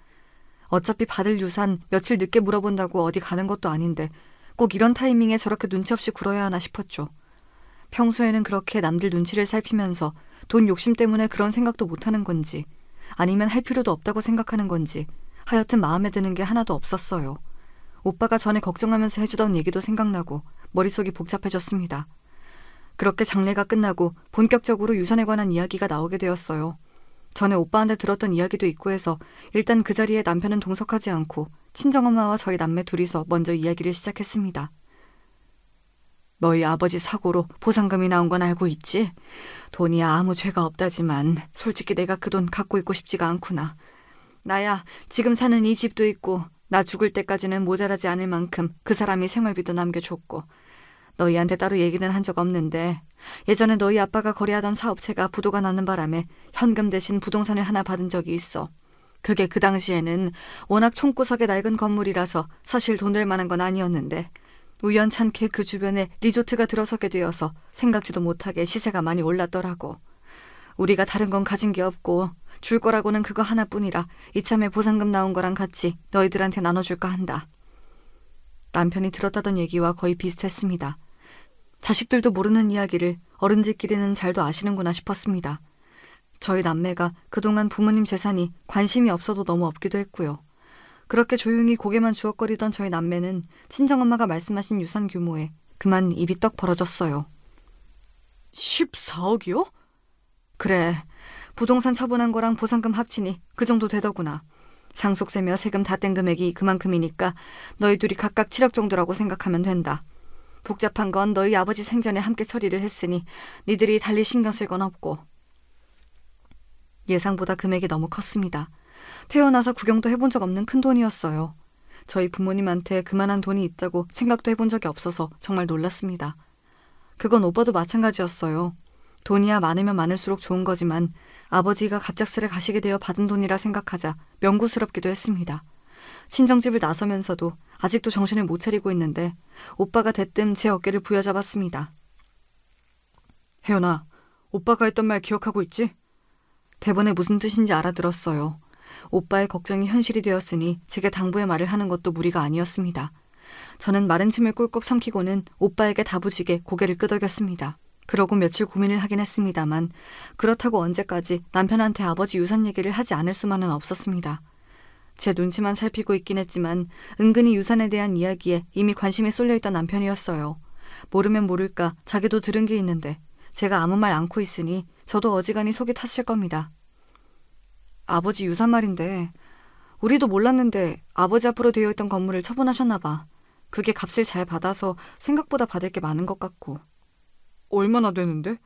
어차피 받을 유산 며칠 늦게 물어본다고 어디 가는 것도 아닌데 꼭 이런 타이밍에 저렇게 눈치 없이 굴어야 하나 싶었죠. 평소에는 그렇게 남들 눈치를 살피면서 돈 욕심 때문에 그런 생각도 못하는 건지 아니면 할 필요도 없다고 생각하는 건지 하여튼 마음에 드는 게 하나도 없었어요. 오빠가 전에 걱정하면서 해주던 얘기도 생각나고 머릿속이 복잡해졌습니다. 그렇게 장례가 끝나고 본격적으로 유산에 관한 이야기가 나오게 되었어요. 전에 오빠한테 들었던 이야기도 있고 해서 일단 그 자리에 남편은 동석하지 않고 친정엄마와 저희 남매 둘이서 먼저 이야기를 시작했습니다. 너희 아버지 사고로 보상금이 나온 건 알고 있지? 돈이 아무 죄가 없다지만 솔직히 내가 그 돈 갖고 있고 싶지가 않구나. 나야 지금 사는 이 집도 있고 나 죽을 때까지는 모자라지 않을 만큼 그 사람이 생활비도 남겨줬고 너희한테 따로 얘기는 한 적 없는데 예전에 너희 아빠가 거래하던 사업체가 부도가 나는 바람에 현금 대신 부동산을 하나 받은 적이 있어. 그게 그 당시에는 워낙 총구석의 낡은 건물이라서 사실 돈 될 만한 건 아니었는데 우연찮게 그 주변에 리조트가 들어서게 되어서 생각지도 못하게 시세가 많이 올랐더라고. 우리가 다른 건 가진 게 없고 줄 거라고는 그거 하나뿐이라 이참에 보상금 나온 거랑 같이 너희들한테 나눠줄까 한다. 남편이 들었다던 얘기와 거의 비슷했습니다. 자식들도 모르는 이야기를 어른들끼리는 잘도 아시는구나 싶었습니다. 저희 남매가 그동안 부모님 재산이 관심이 없어도 너무 없기도 했고요. 그렇게 조용히 고개만 주걱거리던 저희 남매는 친정엄마가 말씀하신 유산 규모에 그만 입이 떡 벌어졌어요. 14억이요? 그래, 부동산 처분한 거랑 보상금 합치니 그 정도 되더구나. 상속세며 세금 다 뗀 금액이 그만큼이니까 너희 둘이 각각 7억 정도라고 생각하면 된다. 복잡한 건 너희 아버지 생전에 함께 처리를 했으니 니들이 달리 신경 쓸 건 없고. 예상보다 금액이 너무 컸습니다. 태어나서 구경도 해본 적 없는 큰 돈이었어요. 저희 부모님한테 그만한 돈이 있다고 생각도 해본 적이 없어서 정말 놀랐습니다. 그건 오빠도 마찬가지였어요. 돈이야 많으면 많을수록 좋은 거지만 아버지가 갑작스레 가시게 되어 받은 돈이라 생각하자 명구스럽기도 했습니다. 친정집을 나서면서도 아직도 정신을 못 차리고 있는데 오빠가 대뜸 제 어깨를 부여잡았습니다. 혜연아, 오빠가 했던 말 기억하고 있지? 대본에 무슨 뜻인지 알아들었어요. 오빠의 걱정이 현실이 되었으니 제게 당부의 말을 하는 것도 무리가 아니었습니다. 저는 마른 침을 꿀꺽 삼키고는 오빠에게 다부지게 고개를 끄덕였습니다. 그러고 며칠 고민을 하긴 했습니다만 그렇다고 언제까지 남편한테 아버지 유산 얘기를 하지 않을 수만은 없었습니다. 제 눈치만 살피고 있긴 했지만 은근히 유산에 대한 이야기에 이미 관심이 쏠려있던 남편이었어요. 모르면 모를까 자기도 들은 게 있는데 제가 아무 말 않고 있으니 저도 어지간히 속이 탔을 겁니다. 아버지 유산 말인데 우리도 몰랐는데 아버지 앞으로 되어 있던 건물을 처분하셨나 봐. 그게 값을 잘 받아서 생각보다 받을 게 많은 것 같고. 얼마나 되는데?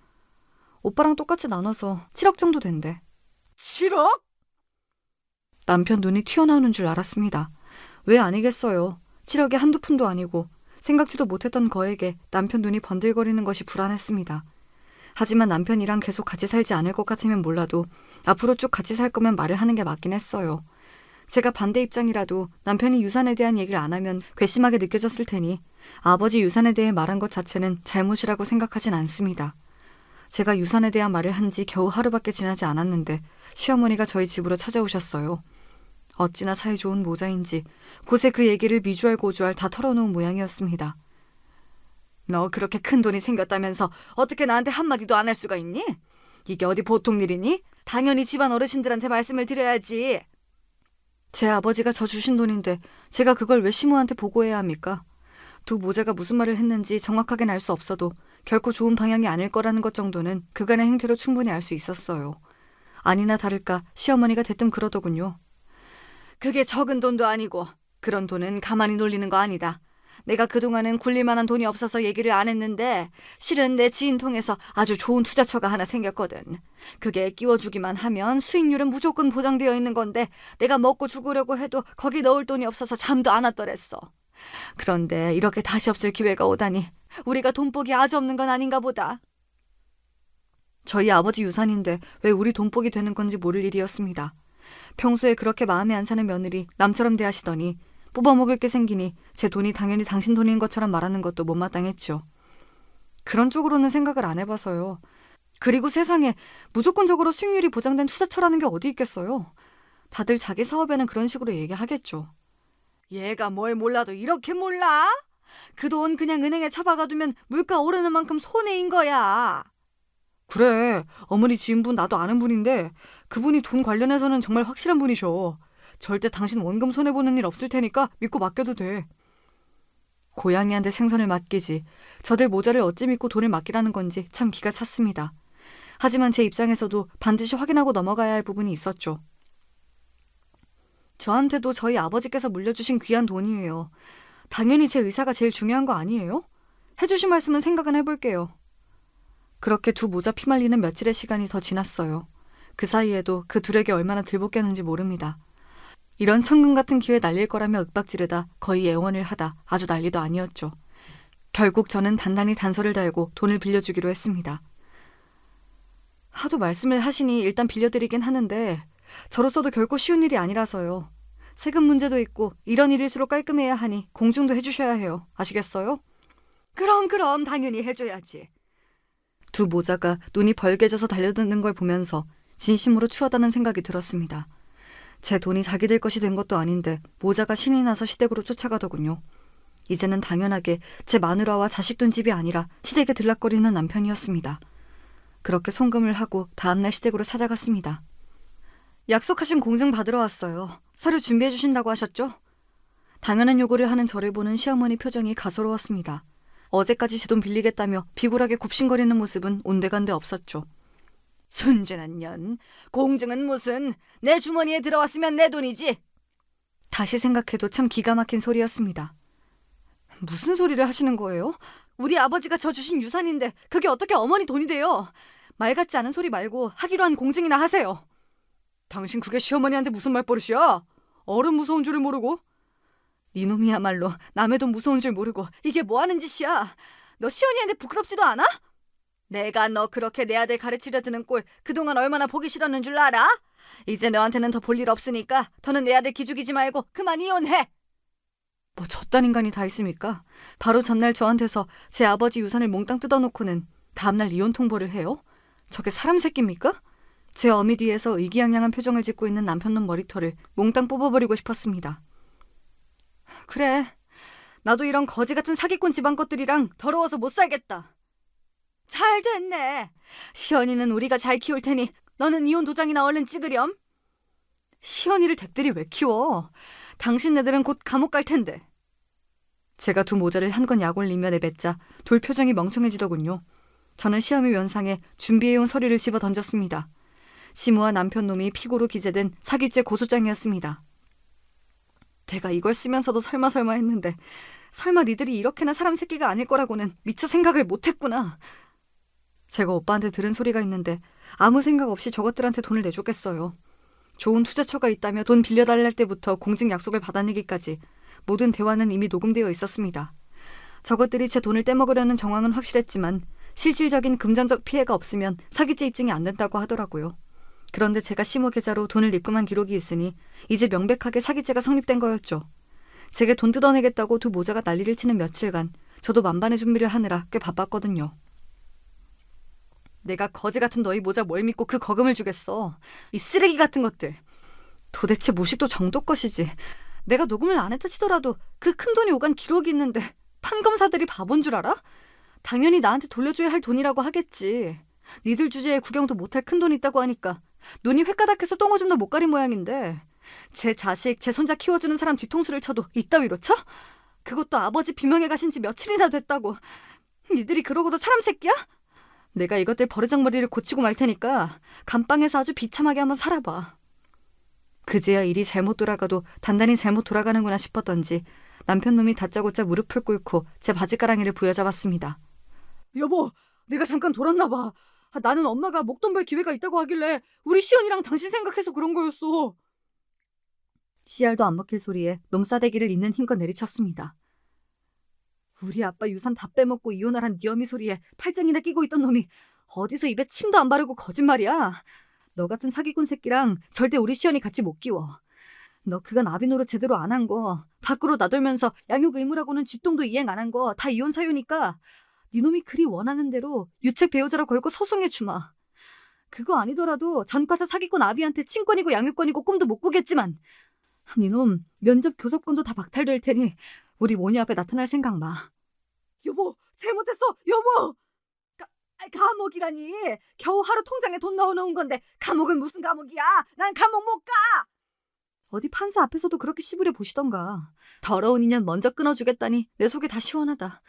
오빠랑 똑같이 나눠서 7억 정도 된대. 7억? 남편 눈이 튀어나오는 줄 알았습니다. 왜 아니겠어요. 7억이 한두 푼도 아니고 생각지도 못했던 거에게 남편 눈이 번들거리는 것이 불안했습니다. 하지만 남편이랑 계속 같이 살지 않을 것 같으면 몰라도 앞으로 쭉 같이 살 거면 말을 하는 게 맞긴 했어요. 제가 반대 입장이라도 남편이 유산에 대한 얘기를 안 하면 괘씸하게 느껴졌을 테니 아버지 유산에 대해 말한 것 자체는 잘못이라고 생각하진 않습니다. 제가 유산에 대한 말을 한 지 겨우 하루밖에 지나지 않았는데 시어머니가 저희 집으로 찾아오셨어요. 어찌나 사이 좋은 모자인지 곳에 그 얘기를 미주알 고주알 다 털어놓은 모양이었습니다. 너 그렇게 큰 돈이 생겼다면서 어떻게 나한테 한마디도 안 할 수가 있니? 이게 어디 보통 일이니? 당연히 집안 어르신들한테 말씀을 드려야지. 제 아버지가 저 주신 돈인데 제가 그걸 왜 시모한테 보고해야 합니까? 두 모자가 무슨 말을 했는지 정확하게는 알 수 없어도 결코 좋은 방향이 아닐 거라는 것 정도는 그간의 행태로 충분히 알 수 있었어요. 아니나 다를까 시어머니가 대뜸 그러더군요. 그게 적은 돈도 아니고 그런 돈은 가만히 놀리는 거 아니다. 내가 그동안은 굴릴 만한 돈이 없어서 얘기를 안 했는데 실은 내 지인 통해서 아주 좋은 투자처가 하나 생겼거든. 그게 끼워주기만 하면 수익률은 무조건 보장되어 있는 건데 내가 먹고 죽으려고 해도 거기 넣을 돈이 없어서 잠도 안 왔더랬어. 그런데 이렇게 다시 없을 기회가 오다니 우리가 돈복이 아주 없는 건 아닌가 보다. 저희 아버지 유산인데 왜 우리 돈복이 되는 건지 모를 일이었습니다. 평소에 그렇게 마음에 안 차는 며느리 남처럼 대하시더니 뽑아먹을 게 생기니 제 돈이 당연히 당신 돈인 것처럼 말하는 것도 못마땅했죠. 그런 쪽으로는 생각을 안 해봐서요. 그리고 세상에 무조건적으로 수익률이 보장된 투자처라는 게 어디 있겠어요. 다들 자기 사업에는 그런 식으로 얘기하겠죠. 얘가 뭘 몰라도 이렇게 몰라? 그 돈 그냥 은행에 처박아두면 물가 오르는 만큼 손해인 거야. 그래, 어머니 지인분 나도 아는 분인데 그분이 돈 관련해서는 정말 확실한 분이셔. 절대 당신 원금 손해보는 일 없을 테니까 믿고 맡겨도 돼. 고양이한테 생선을 맡기지 저들 모자를 어찌 믿고 돈을 맡기라는 건지 참 기가 찼습니다. 하지만 제 입장에서도 반드시 확인하고 넘어가야 할 부분이 있었죠. 저한테도 저희 아버지께서 물려주신 귀한 돈이에요. 당연히 제 의사가 제일 중요한 거 아니에요? 해주신 말씀은 생각은 해볼게요. 그렇게 두 모자 피말리는 며칠의 시간이 더 지났어요. 그 사이에도 그 둘에게 얼마나 들볶였는지 모릅니다. 이런 천금 같은 기회 날릴 거라며 윽박지르다 거의 애원을 하다 아주 난리도 아니었죠. 결국 저는 단단히 단서를 달고 돈을 빌려주기로 했습니다. 하도 말씀을 하시니 일단 빌려드리긴 하는데 저로서도 결코 쉬운 일이 아니라서요. 세금 문제도 있고 이런 일일수록 깔끔해야 하니 공증도 해주셔야 해요. 아시겠어요? 그럼 당연히 해줘야지. 두 모자가 눈이 벌개져서 달려드는 걸 보면서 진심으로 추하다는 생각이 들었습니다. 제 돈이 자기들 것이 된 것도 아닌데 모자가 신이 나서 시댁으로 쫓아가더군요. 이제는 당연하게 제 마누라와 자식 둔 집이 아니라 시댁에 들락거리는 남편이었습니다. 그렇게 송금을 하고 다음날 시댁으로 찾아갔습니다. 약속하신 공증 받으러 왔어요. 서류 준비해 주신다고 하셨죠? 당연한 요구를 하는 저를 보는 시어머니 표정이 가소로웠습니다. 어제까지 제 돈 빌리겠다며 비굴하게 굽신거리는 모습은 온데간데 없었죠. 순진한 년, 공증은 무슨, 내 주머니에 들어왔으면 내 돈이지. 다시 생각해도 참 기가 막힌 소리였습니다. 무슨 소리를 하시는 거예요? 우리 아버지가 저 주신 유산인데 그게 어떻게 어머니 돈이 돼요? 말 같지 않은 소리 말고 하기로 한 공증이나 하세요. 당신 그게 시어머니한테 무슨 말버릇이야? 어른 무서운 줄을 모르고? 니놈이야말로 남의 돈 무서운 줄 모르고 이게 뭐하는 짓이야? 너 시어머니한테 부끄럽지도 않아? 내가 너 그렇게 내 아들 가르치려 드는 꼴 그동안 얼마나 보기 싫었는 줄 알아? 이제 너한테는 더 볼 일 없으니까 더는 내 아들 기죽이지 말고 그만 이혼해. 뭐 저딴 인간이 다 있습니까? 바로 전날 저한테서 제 아버지 유산을 몽땅 뜯어놓고는 다음날 이혼 통보를 해요? 저게 사람 새끼입니까? 제 어미 뒤에서 의기양양한 표정을 짓고 있는 남편놈 머리털을 몽땅 뽑아버리고 싶었습니다. 그래, 나도 이런 거지 같은 사기꾼 집안 것들이랑 더러워서 못 살겠다. 잘 됐네. 시연이는 우리가 잘 키울 테니 너는 이혼 도장이나 얼른 찍으렴. 시연이를 댁들이 왜 키워? 당신네들은 곧 감옥 갈 텐데. 제가 두 모자를 한 건 약 올리며 내뱉자 둘 표정이 멍청해지더군요. 저는 시어미 면상에 준비해온 서류를 집어 던졌습니다. 시무와 남편놈이 피고로 기재된 사기죄 고소장이었습니다. 내가 이걸 쓰면서도 설마 했는데 설마 니들이 이렇게나 사람 새끼가 아닐 거라고는 미처 생각을 못했구나. 제가 오빠한테 들은 소리가 있는데 아무 생각 없이 저것들한테 돈을 내줬겠어요. 좋은 투자처가 있다며 돈 빌려달랄 때부터 공증 약속을 받아내기까지 모든 대화는 이미 녹음되어 있었습니다. 저것들이 제 돈을 떼먹으려는 정황은 확실했지만 실질적인 금전적 피해가 없으면 사기죄 입증이 안 된다고 하더라고요. 그런데 제가 시모 계좌로 돈을 입금한 기록이 있으니 이제 명백하게 사기죄가 성립된 거였죠. 제게 돈 뜯어내겠다고 두 모자가 난리를 치는 며칠간 저도 만반의 준비를 하느라 꽤 바빴거든요. 내가 거지 같은 너희 모자 뭘 믿고 그 거금을 주겠어. 이 쓰레기 같은 것들. 도대체 무식도 정도 것이지. 내가 녹음을 안 했다 치더라도 그 큰 돈이 오간 기록이 있는데 판검사들이 바본 줄 알아? 당연히 나한테 돌려줘야 할 돈이라고 하겠지. 니들 주제에 구경도 못할 큰 돈 있다고 하니까 눈이 횟가닥해서 똥오줌도 못 가린 모양인데 제 자식, 제 손자 키워주는 사람 뒤통수를 쳐도 이따위로 쳐? 그것도 아버지 비명에 가신 지 며칠이나 됐다고. 니들이 그러고도 사람 새끼야? 내가 이것들 버르장머리를 고치고 말 테니까 감방에서 아주 비참하게 한번 살아봐. 그제야 일이 잘못 돌아가도 단단히 잘못 돌아가는구나 싶었던지 남편놈이 다짜고짜 무릎을 꿇고 제 바지가랑이를 부여잡았습니다. 여보, 내가 잠깐 돌았나 봐. 나는 엄마가 목돈 벌 기회가 있다고 하길래 우리 시연이랑 당신 생각해서 그런 거였어. 씨알도 안 먹힐 소리에 놈싸대기를 있는 힘껏 내리쳤습니다. 우리 아빠 유산 다 빼먹고 이혼하란 네 어미 소리에 팔짱이나 끼고 있던 놈이 어디서 입에 침도 안 바르고 거짓말이야. 너 같은 사기꾼 새끼랑 절대 우리 시연이 같이 못 끼워. 너 그간 아비노릇 제대로 안 한 거, 밖으로 나돌면서 양육 의무라고는 쥐똥도 이행 안 한 거 다 이혼 사유니까 네 놈이 그리 원하는 대로 유책 배우자로 걸고 소송해 주마. 그거 아니더라도 전과자 사기꾼 아비한테 친권이고 양육권이고 꿈도 못 꾸겠지만 네 놈 면접 교섭권도 다 박탈될 테니 우리 모녀 앞에 나타날 생각 마. 여보, 잘못했어, 여보! 감옥이라니. 겨우 하루 통장에 돈 넣어놓은 건데 감옥은 무슨 감옥이야. 난 감옥 못 가. 어디 판사 앞에서도 그렇게 씨부려 보시던가. 더러운 인연 먼저 끊어주겠다니 내 속이 다 시원하다.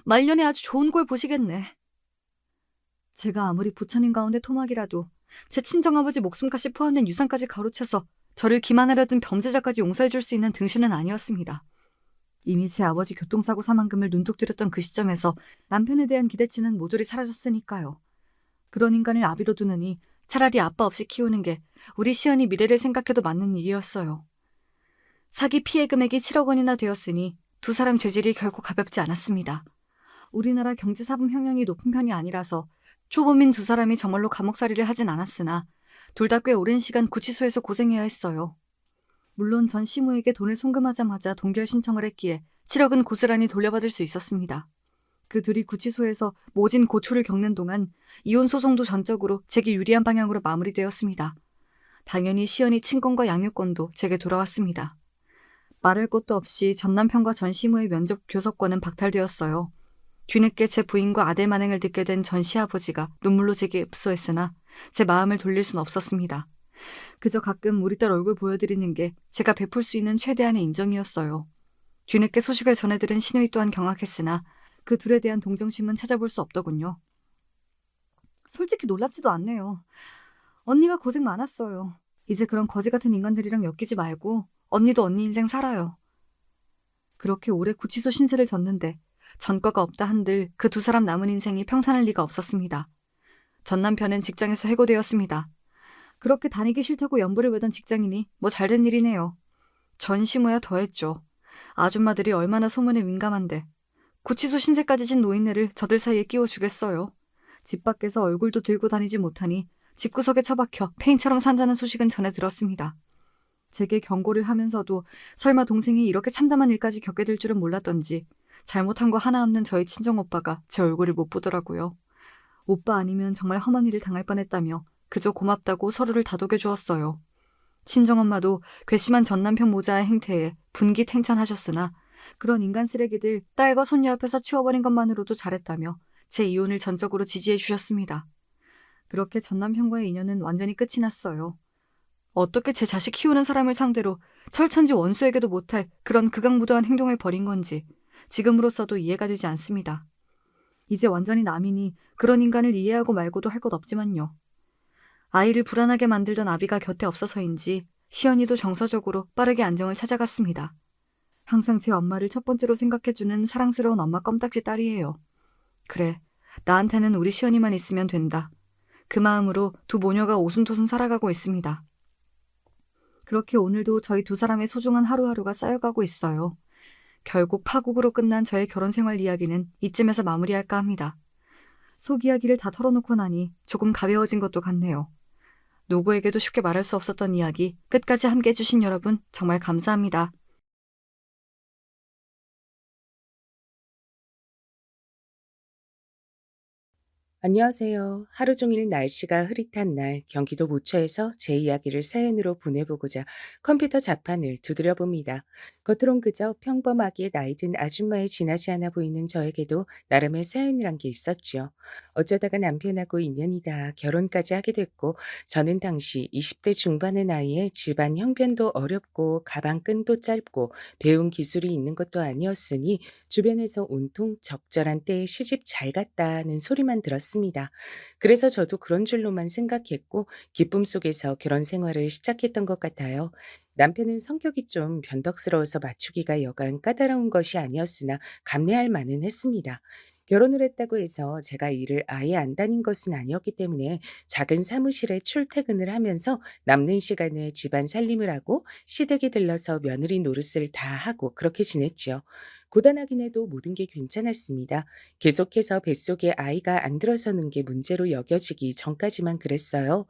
말년에 아주 좋은 꼴 보시겠네. 제가 아무리 부처님 가운데 토막이라도 제 친정아버지 목숨까지 포함된 유산까지 가로채서 저를 기만하려던 범죄자까지 용서해줄 수 있는 등신은 아니었습니다. 이미 제 아버지 교통사고 사망금을 눈독 들였던 그 시점에서 남편에 대한 기대치는 모조리 사라졌으니까요. 그런 인간을 아비로 두느니 차라리 아빠 없이 키우는 게 우리 시연이 미래를 생각해도 맞는 일이었어요. 사기 피해 금액이 7억 원이나 되었으니 두 사람 죄질이 결코 가볍지 않았습니다. 우리나라 경제사범 형량이 높은 편이 아니라서 초범인 두 사람이 정말로 감옥살이를 하진 않았으나 둘 다 꽤 오랜 시간 구치소에서 고생해야 했어요. 물론 전 시무에게 돈을 송금하자마자 동결 신청을 했기에 7억은 고스란히 돌려받을 수 있었습니다. 그 둘이 구치소에서 모진 고초를 겪는 동안 이혼 소송도 전적으로 제게 유리한 방향으로 마무리되었습니다. 당연히 시연이 친권과 양육권도 제게 돌아왔습니다. 말할 것도 없이 전 남편과 전 시무의 면접 교섭권은 박탈되었어요. 뒤늦게 제 부인과 아들 만행을 듣게 된 전 시아버지가 눈물로 제게 읍소했으나 제 마음을 돌릴 순 없었습니다. 그저 가끔 우리 딸 얼굴 보여드리는 게 제가 베풀 수 있는 최대한의 인정이었어요. 뒤늦게 소식을 전해들은 시누이 또한 경악했으나 그 둘에 대한 동정심은 찾아볼 수 없더군요. 솔직히 놀랍지도 않네요. 언니가 고생 많았어요. 이제 그런 거지 같은 인간들이랑 엮이지 말고 언니도 언니 인생 살아요. 그렇게 오래 구치소 신세를 졌는데 전과가 없다 한들 그 두 사람 남은 인생이 평탄할 리가 없었습니다. 전 남편은 직장에서 해고되었습니다. 그렇게 다니기 싫다고 연부를 외던 직장인이 뭐 잘된 일이네요. 전 시모야 더했죠. 아줌마들이 얼마나 소문에 민감한데 구치소 신세까지 진 노인네를 저들 사이에 끼워주겠어요. 집 밖에서 얼굴도 들고 다니지 못하니 집구석에 처박혀 폐인처럼 산다는 소식은 전해 들었습니다. 제게 경고를 하면서도 설마 동생이 이렇게 참담한 일까지 겪게 될 줄은 몰랐던지 잘못한 거 하나 없는 저희 친정오빠가 제 얼굴을 못 보더라고요. 오빠 아니면 정말 험한 일을 당할 뻔했다며 그저 고맙다고 서로를 다독여 주었어요. 친정엄마도 괘씸한 전남편 모자의 행태에 분기탱찬하셨으나 그런 인간 쓰레기들 딸과 손녀 앞에서 치워버린 것만으로도 잘했다며 제 이혼을 전적으로 지지해 주셨습니다. 그렇게 전남편과의 인연은 완전히 끝이 났어요. 어떻게 제 자식 키우는 사람을 상대로 철천지 원수에게도 못할 그런 극악무도한 행동을 벌인 건지 지금으로서도 이해가 되지 않습니다. 이제 완전히 남이니 그런 인간을 이해하고 말고도 할 것 없지만요. 아이를 불안하게 만들던 아비가 곁에 없어서인지 시연이도 정서적으로 빠르게 안정을 찾아갔습니다. 항상 제 엄마를 첫 번째로 생각해주는 사랑스러운 엄마 껌딱지 딸이에요. 그래, 나한테는 우리 시연이만 있으면 된다. 그 마음으로 두 모녀가 오순도순 살아가고 있습니다. 그렇게 오늘도 저희 두 사람의 소중한 하루하루가 쌓여가고 있어요. 결국 파국으로 끝난 저의 결혼 생활 이야기는 이쯤에서 마무리할까 합니다. 속 이야기를 다 털어놓고 나니 조금 가벼워진 것도 같네요. 누구에게도 쉽게 말할 수 없었던 이야기 끝까지 함께 해주신 여러분 정말 감사합니다. 안녕하세요. 하루 종일 날씨가 흐릿한 날 경기도 모처에서 제 이야기를 사연으로 보내보고자 컴퓨터 자판을 두드려 봅니다. 겉으론 그저 평범하게 나이든 아줌마에 지나지 않아 보이는 저에게도 나름의 사연이란 게 있었죠. 어쩌다가 남편하고 인연이다 결혼까지 하게 됐고 저는 당시 20대 중반의 나이에 집안 형편도 어렵고 가방 끈도 짧고 배운 기술이 있는 것도 아니었으니 주변에서 온통 적절한 때에 시집 잘 갔다는 소리만 들었습니다. 그래서 저도 그런 줄로만 생각했고 기쁨 속에서 결혼 생활을 시작했던 것 같아요. 남편은 성격이 좀 변덕스러워서 맞추기가 여간 까다로운 것이 아니었으나 감내할 만은 했습니다. 결혼을 했다고 해서 제가 일을 아예 안 다닌 것은 아니었기 때문에 작은 사무실에 출퇴근을 하면서 남는 시간에 집안 살림을 하고 시댁에 들러서 며느리 노릇을 다 하고 그렇게 지냈죠. 고단하긴 해도 모든 게 괜찮았습니다. 계속해서 뱃속에 아이가 안 들어서는 게 문제로 여겨지기 전까지만 그랬어요.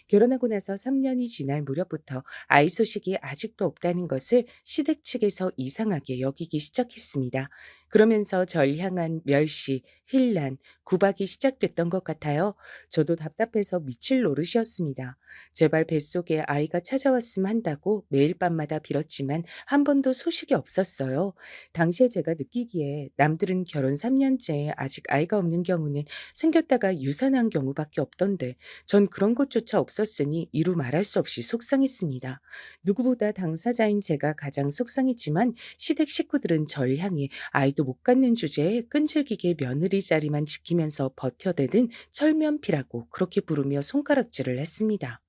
결혼하고 나서 3년이 지날 무렵부터 아이 소식이 아직도 없다는 것을 시댁 측에서 이상하게 여기기 시작했습니다. 그러면서 절 향한 멸시, hir난, 구박이 시작됐던 것 같아요. 저도 답답해서 미칠 노릇이었습니다. 제발 뱃속에 아이가 찾아왔으면 한다고 매일 밤마다 빌었지만 한 번도 소식이 없었어요. 당시에 제가 느끼기에 남들은 결혼 3년째 아직 아이가 없는 경우는 생겼다가 유산한 경우밖에 없던데 전 그런 것조차 없었으니 이루 말할 수 없이 속상했습니다. 누구보다 당사자인 제가 가장 속상했지만 시댁 식구들은 절 향해 아이도 못 갖는 주제에 끈질기게 며느리 자리만 지키면서 버텨대든 철면피라고 그렇게 부르며 손가락질을 했습니다.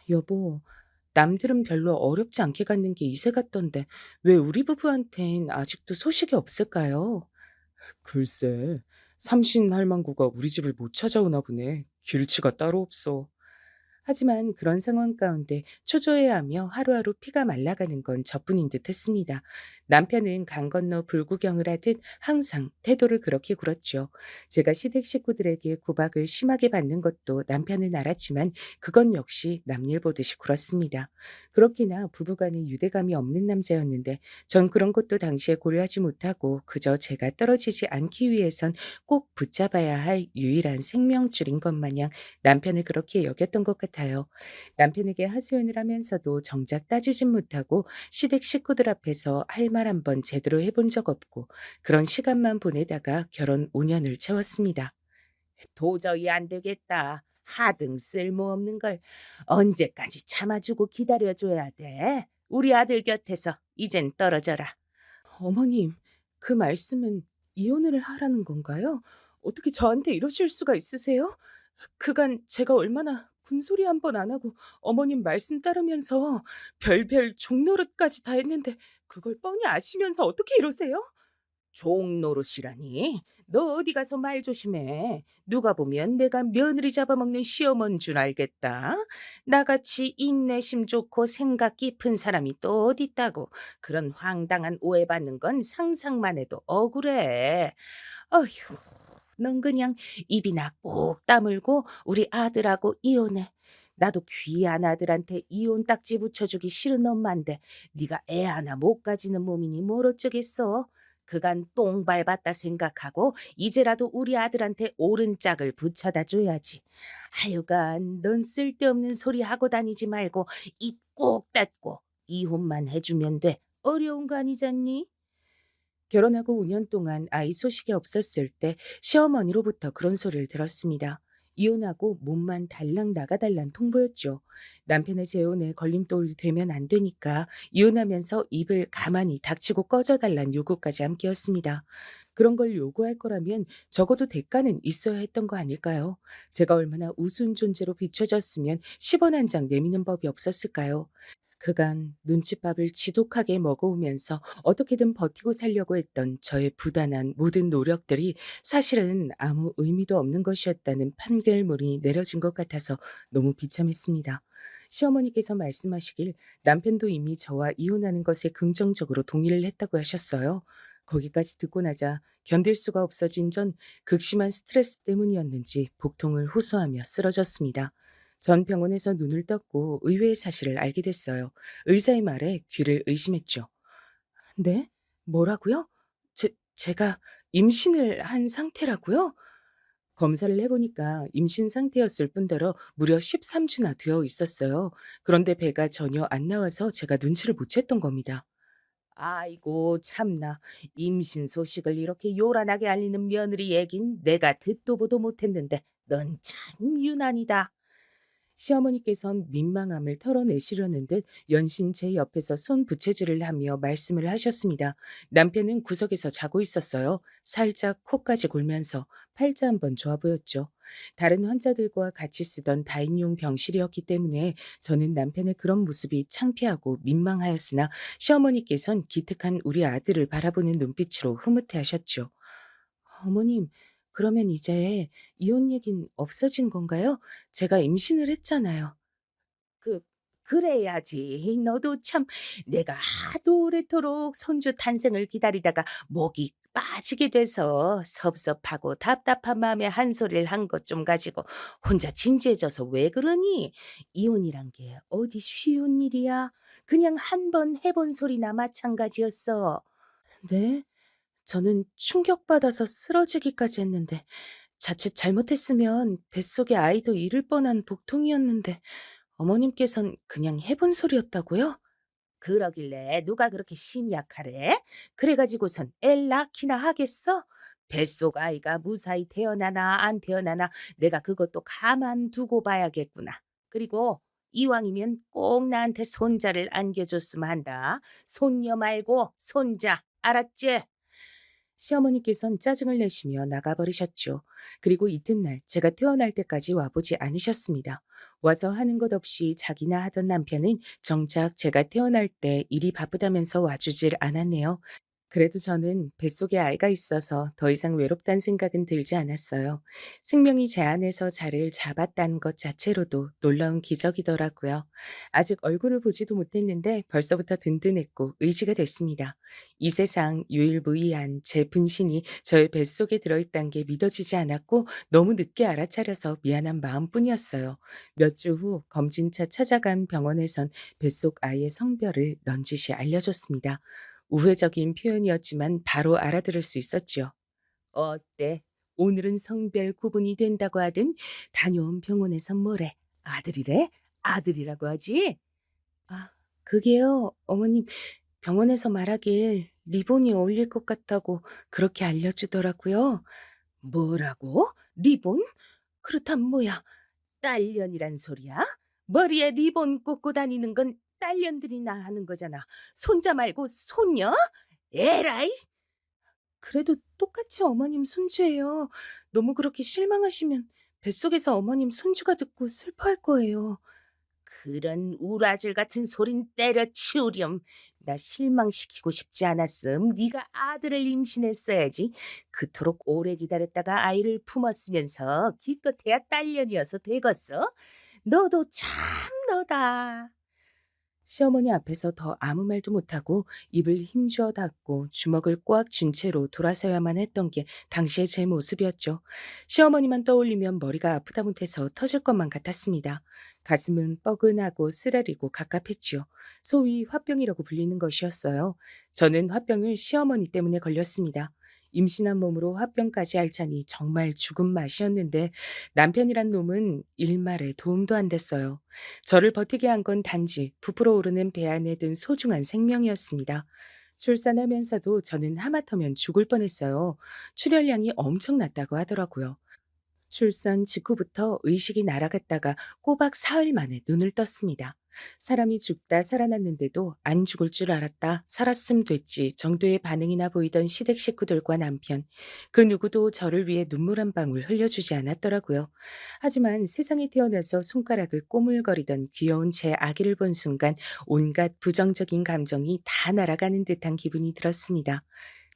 여보, 남들은 별로 어렵지 않게 갖는 게 이세 같던데 왜 우리 부부한텐 아직도 소식이 없을까요? 글쎄, 삼신 할망구가 우리 집을 못 찾아오나 보네. 길치가 따로 없어. 하지만 그런 상황 가운데 초조해하며 하루하루 피가 말라가는 건 저뿐인 듯 했습니다. 남편은 강 건너 불구경을 하듯 항상 태도를 그렇게 굴었죠. 제가 시댁 식구들에게 구박을 심하게 받는 것도 남편은 알았지만 그건 역시 남일 보듯이 굴었습니다. 그렇기나 부부간에 유대감이 없는 남자였는데 전 그런 것도 당시에 고려하지 못하고 그저 제가 떨어지지 않기 위해선 꼭 붙잡아야 할 유일한 생명줄인 것 마냥 남편을 그렇게 여겼던 것 같아요. 남편에게 하소연을 하면서도 정작 따지진 못하고 시댁 식구들 앞에서 할 말 한 번 제대로 해본 적 없고 그런 시간만 보내다가 결혼 5년을 채웠습니다. 도저히 안 되겠다. 하등 쓸모없는 걸 언제까지 참아주고 기다려줘야 돼? 우리 아들 곁에서 이젠 떨어져라. 어머님, 그 말씀은 이혼을 하라는 건가요? 어떻게 저한테 이러실 수가 있으세요? 그간 제가 얼마나 군소리 한 번 안 하고 어머님 말씀 따르면서 별별 종노릇까지 다 했는데 그걸 뻔히 아시면서 어떻게 이러세요? 종노릇이라니? 너 어디 가서 말 조심해. 누가 보면 내가 며느리 잡아먹는 시어머니인 줄 알겠다. 나같이 인내심 좋고 생각 깊은 사람이 또 어디 있다고. 그런 황당한 오해받는 건 상상만 해도 억울해. 어휴, 넌 그냥 입이나 꼭 다물고 우리 아들하고 이혼해. 나도 귀한 아들한테 이혼 딱지 붙여주기 싫은 엄마인데 네가 애 하나 못 가지는 몸이니 뭘 어쩌겠어. 그간 똥 밟았다 생각하고 이제라도 우리 아들한테 옳은 짝을 붙여다 줘야지. 하여간 넌 쓸데없는 소리 하고 다니지 말고 입 꼭 닫고 이혼만 해주면 돼. 어려운 거 아니잖니? 결혼하고 5년 동안 아이 소식이 없었을 때 시어머니로부터 그런 소리를 들었습니다. 이혼하고 몸만 달랑 나가달란 통보였죠. 남편의 재혼에 걸림돌이 되면 안 되니까 이혼하면서 입을 가만히 닥치고 꺼져달란 요구까지 함께였습니다. 그런 걸 요구할 거라면 적어도 대가는 있어야 했던 거 아닐까요? 제가 얼마나 우스운 존재로 비춰졌으면 10원 한 장 내미는 법이 없었을까요? 그간 눈칫밥을 지독하게 먹어오면서 어떻게든 버티고 살려고 했던 저의 부단한 모든 노력들이 사실은 아무 의미도 없는 것이었다는 판결문이 내려진 것 같아서 너무 비참했습니다. 시어머니께서 말씀하시길 남편도 이미 저와 이혼하는 것에 긍정적으로 동의를 했다고 하셨어요. 거기까지 듣고 나자 견딜 수가 없어진 전 극심한 스트레스 때문이었는지 복통을 호소하며 쓰러졌습니다. 전 병원에서 눈을 떴고 의외의 사실을 알게 됐어요. 의사의 말에 귀를 의심했죠. 네? 뭐라고요? 제가 임신을 한 상태라고요? 검사를 해보니까 임신 상태였을 뿐더러 무려 13주나 되어 있었어요. 그런데 배가 전혀 안 나와서 제가 눈치를 못 챘던 겁니다. 아이고 참나. 임신 소식을 이렇게 요란하게 알리는 며느리 얘긴 내가 듣도 보도 못했는데 넌 참 유난이다. 시어머니께선 민망함을 털어내시려는 듯 연신 제 옆에서 손 부채질을 하며 말씀을 하셨습니다. 남편은 구석에서 자고 있었어요. 살짝 코까지 골면서 팔자 한번 좋아 보였죠. 다른 환자들과 같이 쓰던 다인용 병실이었기 때문에 저는 남편의 그런 모습이 창피하고 민망하였으나 시어머니께선 기특한 우리 아들을 바라보는 눈빛으로 흐뭇해 하셨죠. 어머님, 그러면 이제 이혼 얘긴 없어진 건가요? 제가 임신을 했잖아요. 그 그래야지. 너도 참 내가 하도 오래도록 손주 탄생을 기다리다가 목이 빠지게 돼서 섭섭하고 답답한 마음에 한 소리를 한 것 좀 가지고 혼자 진지해져서 왜 그러니? 이혼이란 게 어디 쉬운 일이야? 그냥 한 번 해본 소리나 마찬가지였어. 네? 저는 충격받아서 쓰러지기까지 했는데 자칫 잘못했으면 뱃속의 아이도 잃을 뻔한 복통이었는데 어머님께선 그냥 해본 소리였다고요? 그러길래 누가 그렇게 심약하래? 그래가지고선 애 낳기나 하겠어? 뱃속 아이가 무사히 태어나나 안 태어나나 내가 그것도 가만 두고 봐야겠구나. 그리고 이왕이면 꼭 나한테 손자를 안겨줬으면 한다. 손녀 말고 손자. 알았지? 시어머니께선 짜증을 내시며 나가버리셨죠. 그리고 이튿날 제가 태어날 때까지 와보지 않으셨습니다. 와서 하는 것 없이 자기나 하던 남편은 정작 제가 태어날 때 일이 바쁘다면서 와주질 않았네요. 그래도 저는 뱃속에 아이가 있어서 더 이상 외롭다는 생각은 들지 않았어요. 생명이 제 안에서 자리를 잡았다는 것 자체로도 놀라운 기적이더라고요. 아직 얼굴을 보지도 못했는데 벌써부터 든든했고 의지가 됐습니다. 이 세상 유일무이한 제 분신이 저의 뱃속에 들어있다는 게 믿어지지 않았고 너무 늦게 알아차려서 미안한 마음뿐이었어요. 몇 주 후 검진차 찾아간 병원에선 뱃속 아이의 성별을 넌지시 알려줬습니다. 우회적인 표현이었지만 바로 알아들을 수 있었지요. "어때? 오늘은 성별 구분이 된다고 하든 다녀온 병원에선 뭐래? 아들이래? 아들이라고 하지?" "아, 그게요. 어머님 병원에서 말하길 리본이 어울릴 것 같다고 그렇게 알려주더라고요." "뭐라고? 리본? 그렇다면 뭐야? 딸년이란 소리야? 머리에 리본 꽂고 다니는 건 딸년들이나 하는 거잖아. 손자 말고 손녀? 에라이!" "그래도 똑같이 어머님 손주예요. 너무 그렇게 실망하시면 뱃속에서 어머님 손주가 듣고 슬퍼할 거예요." "그런 우라질 같은 소린 때려치우렴. 나 실망시키고 싶지 않았음. 네가 아들을 임신했어야지. 그토록 오래 기다렸다가 아이를 품었으면서 기껏해야 딸년이어서 되겠어? 너도 참 너다." 시어머니 앞에서 더 아무 말도 못하고 입을 힘주어 닫고 주먹을 꽉 쥔 채로 돌아서야만 했던 게 당시의 제 모습이었죠. 시어머니만 떠올리면 머리가 아프다 못해서 터질 것만 같았습니다. 가슴은 뻐근하고 쓰라리고 갑갑했지요. 소위 화병이라고 불리는 것이었어요. 저는 화병을 시어머니 때문에 걸렸습니다. 임신한 몸으로 화병까지 앓자니 정말 죽은 맛이었는데 남편이란 놈은 일말에 도움도 안 됐어요. 저를 버티게 한 건 단지 부풀어 오르는 배 안에 든 소중한 생명이었습니다. 출산하면서도 저는 하마터면 죽을 뻔했어요. 출혈량이 엄청났다고 하더라고요. 출산 직후부터 의식이 날아갔다가 꼬박 사흘 만에 눈을 떴습니다. 사람이 죽다 살아났는데도 안 죽을 줄 알았다, 살았음 됐지 정도의 반응이나 보이던 시댁 식구들과 남편, 그 누구도 저를 위해 눈물 한 방울 흘려주지 않았더라고요. 하지만 세상에 태어나서 손가락을 꼬물거리던 귀여운 제 아기를 본 순간 온갖 부정적인 감정이 다 날아가는 듯한 기분이 들었습니다.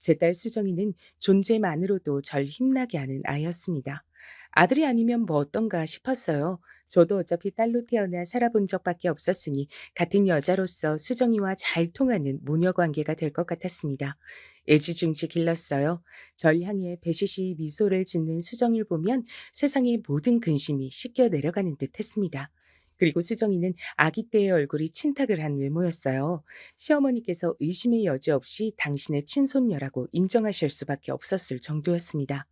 제 딸 수정이는 존재만으로도 절 힘나게 하는 아이였습니다. 아들이 아니면 뭐 어떤가 싶었어요. 저도 어차피 딸로 태어나 살아본 적밖에 없었으니 같은 여자로서 수정이와 잘 통하는 모녀 관계가 될 것 같았습니다. 애지중지 길렀어요. 절 향해 배시시 미소를 짓는 수정이를 보면 세상의 모든 근심이 씻겨 내려가는 듯 했습니다. 그리고 수정이는 아기 때의 얼굴이 친탁을 한 외모였어요. 시어머니께서 의심의 여지 없이 당신의 친손녀라고 인정하실 수밖에 없었을 정도였습니다.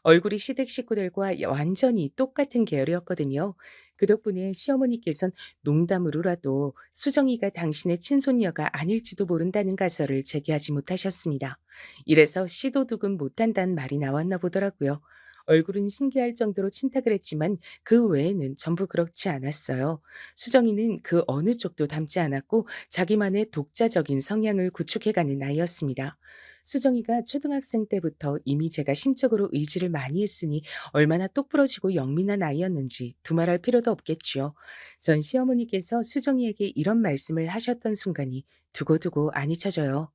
얼굴이 시댁 식구들과 완전히 똑같은 계열이었거든요. 그 덕분에 시어머니께선 농담으로라도 수정이가 당신의 친손녀가 아닐지도 모른다는 가설을 제기하지 못하셨습니다. 이래서 시도둑은 못한다는 말이 나왔나 보더라고요. 얼굴은 신기할 정도로 친탁을 했지만 그 외에는 전부 그렇지 않았어요. 수정이는 그 어느 쪽도 닮지 않았고 자기만의 독자적인 성향을 구축해가는 아이였습니다. 수정이가 초등학생 때부터 이미 제가 심적으로 의지를 많이 했으니 얼마나 똑부러지고 영민한 아이였는지 두말할 필요도 없겠지요. 전 시어머니께서 수정이에게 이런 말씀을 하셨던 순간이 두고두고 안 잊혀져요.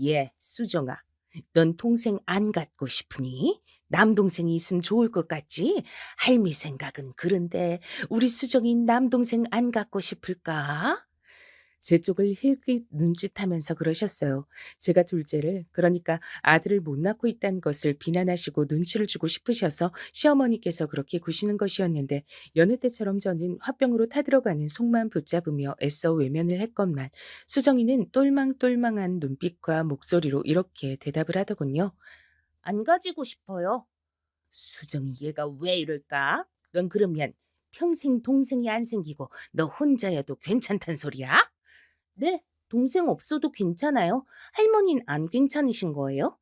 "예, 수정아. 넌 동생 안 갖고 싶으니? 남동생이 있으면 좋을 것 같지? 할미 생각은 그런데 우리 수정이 남동생 안 갖고 싶을까?" 제 쪽을 힐끗 눈짓하면서 그러셨어요. 제가 둘째를, 그러니까 아들을 못 낳고 있다는 것을 비난하시고 눈치를 주고 싶으셔서 시어머니께서 그렇게 구시는 것이었는데 여느 때처럼 저는 화병으로 타들어가는 속만 붙잡으며 애써 외면을 했건만 수정이는 똘망똘망한 눈빛과 목소리로 이렇게 대답을 하더군요. "안 가지고 싶어요." "수정이 얘가 왜 이럴까? 넌 그러면 평생 동생이 안 생기고 너 혼자여도 괜찮단 소리야?" "네. 동생 없어도 괜찮아요. 할머니는 안 괜찮으신 거예요?"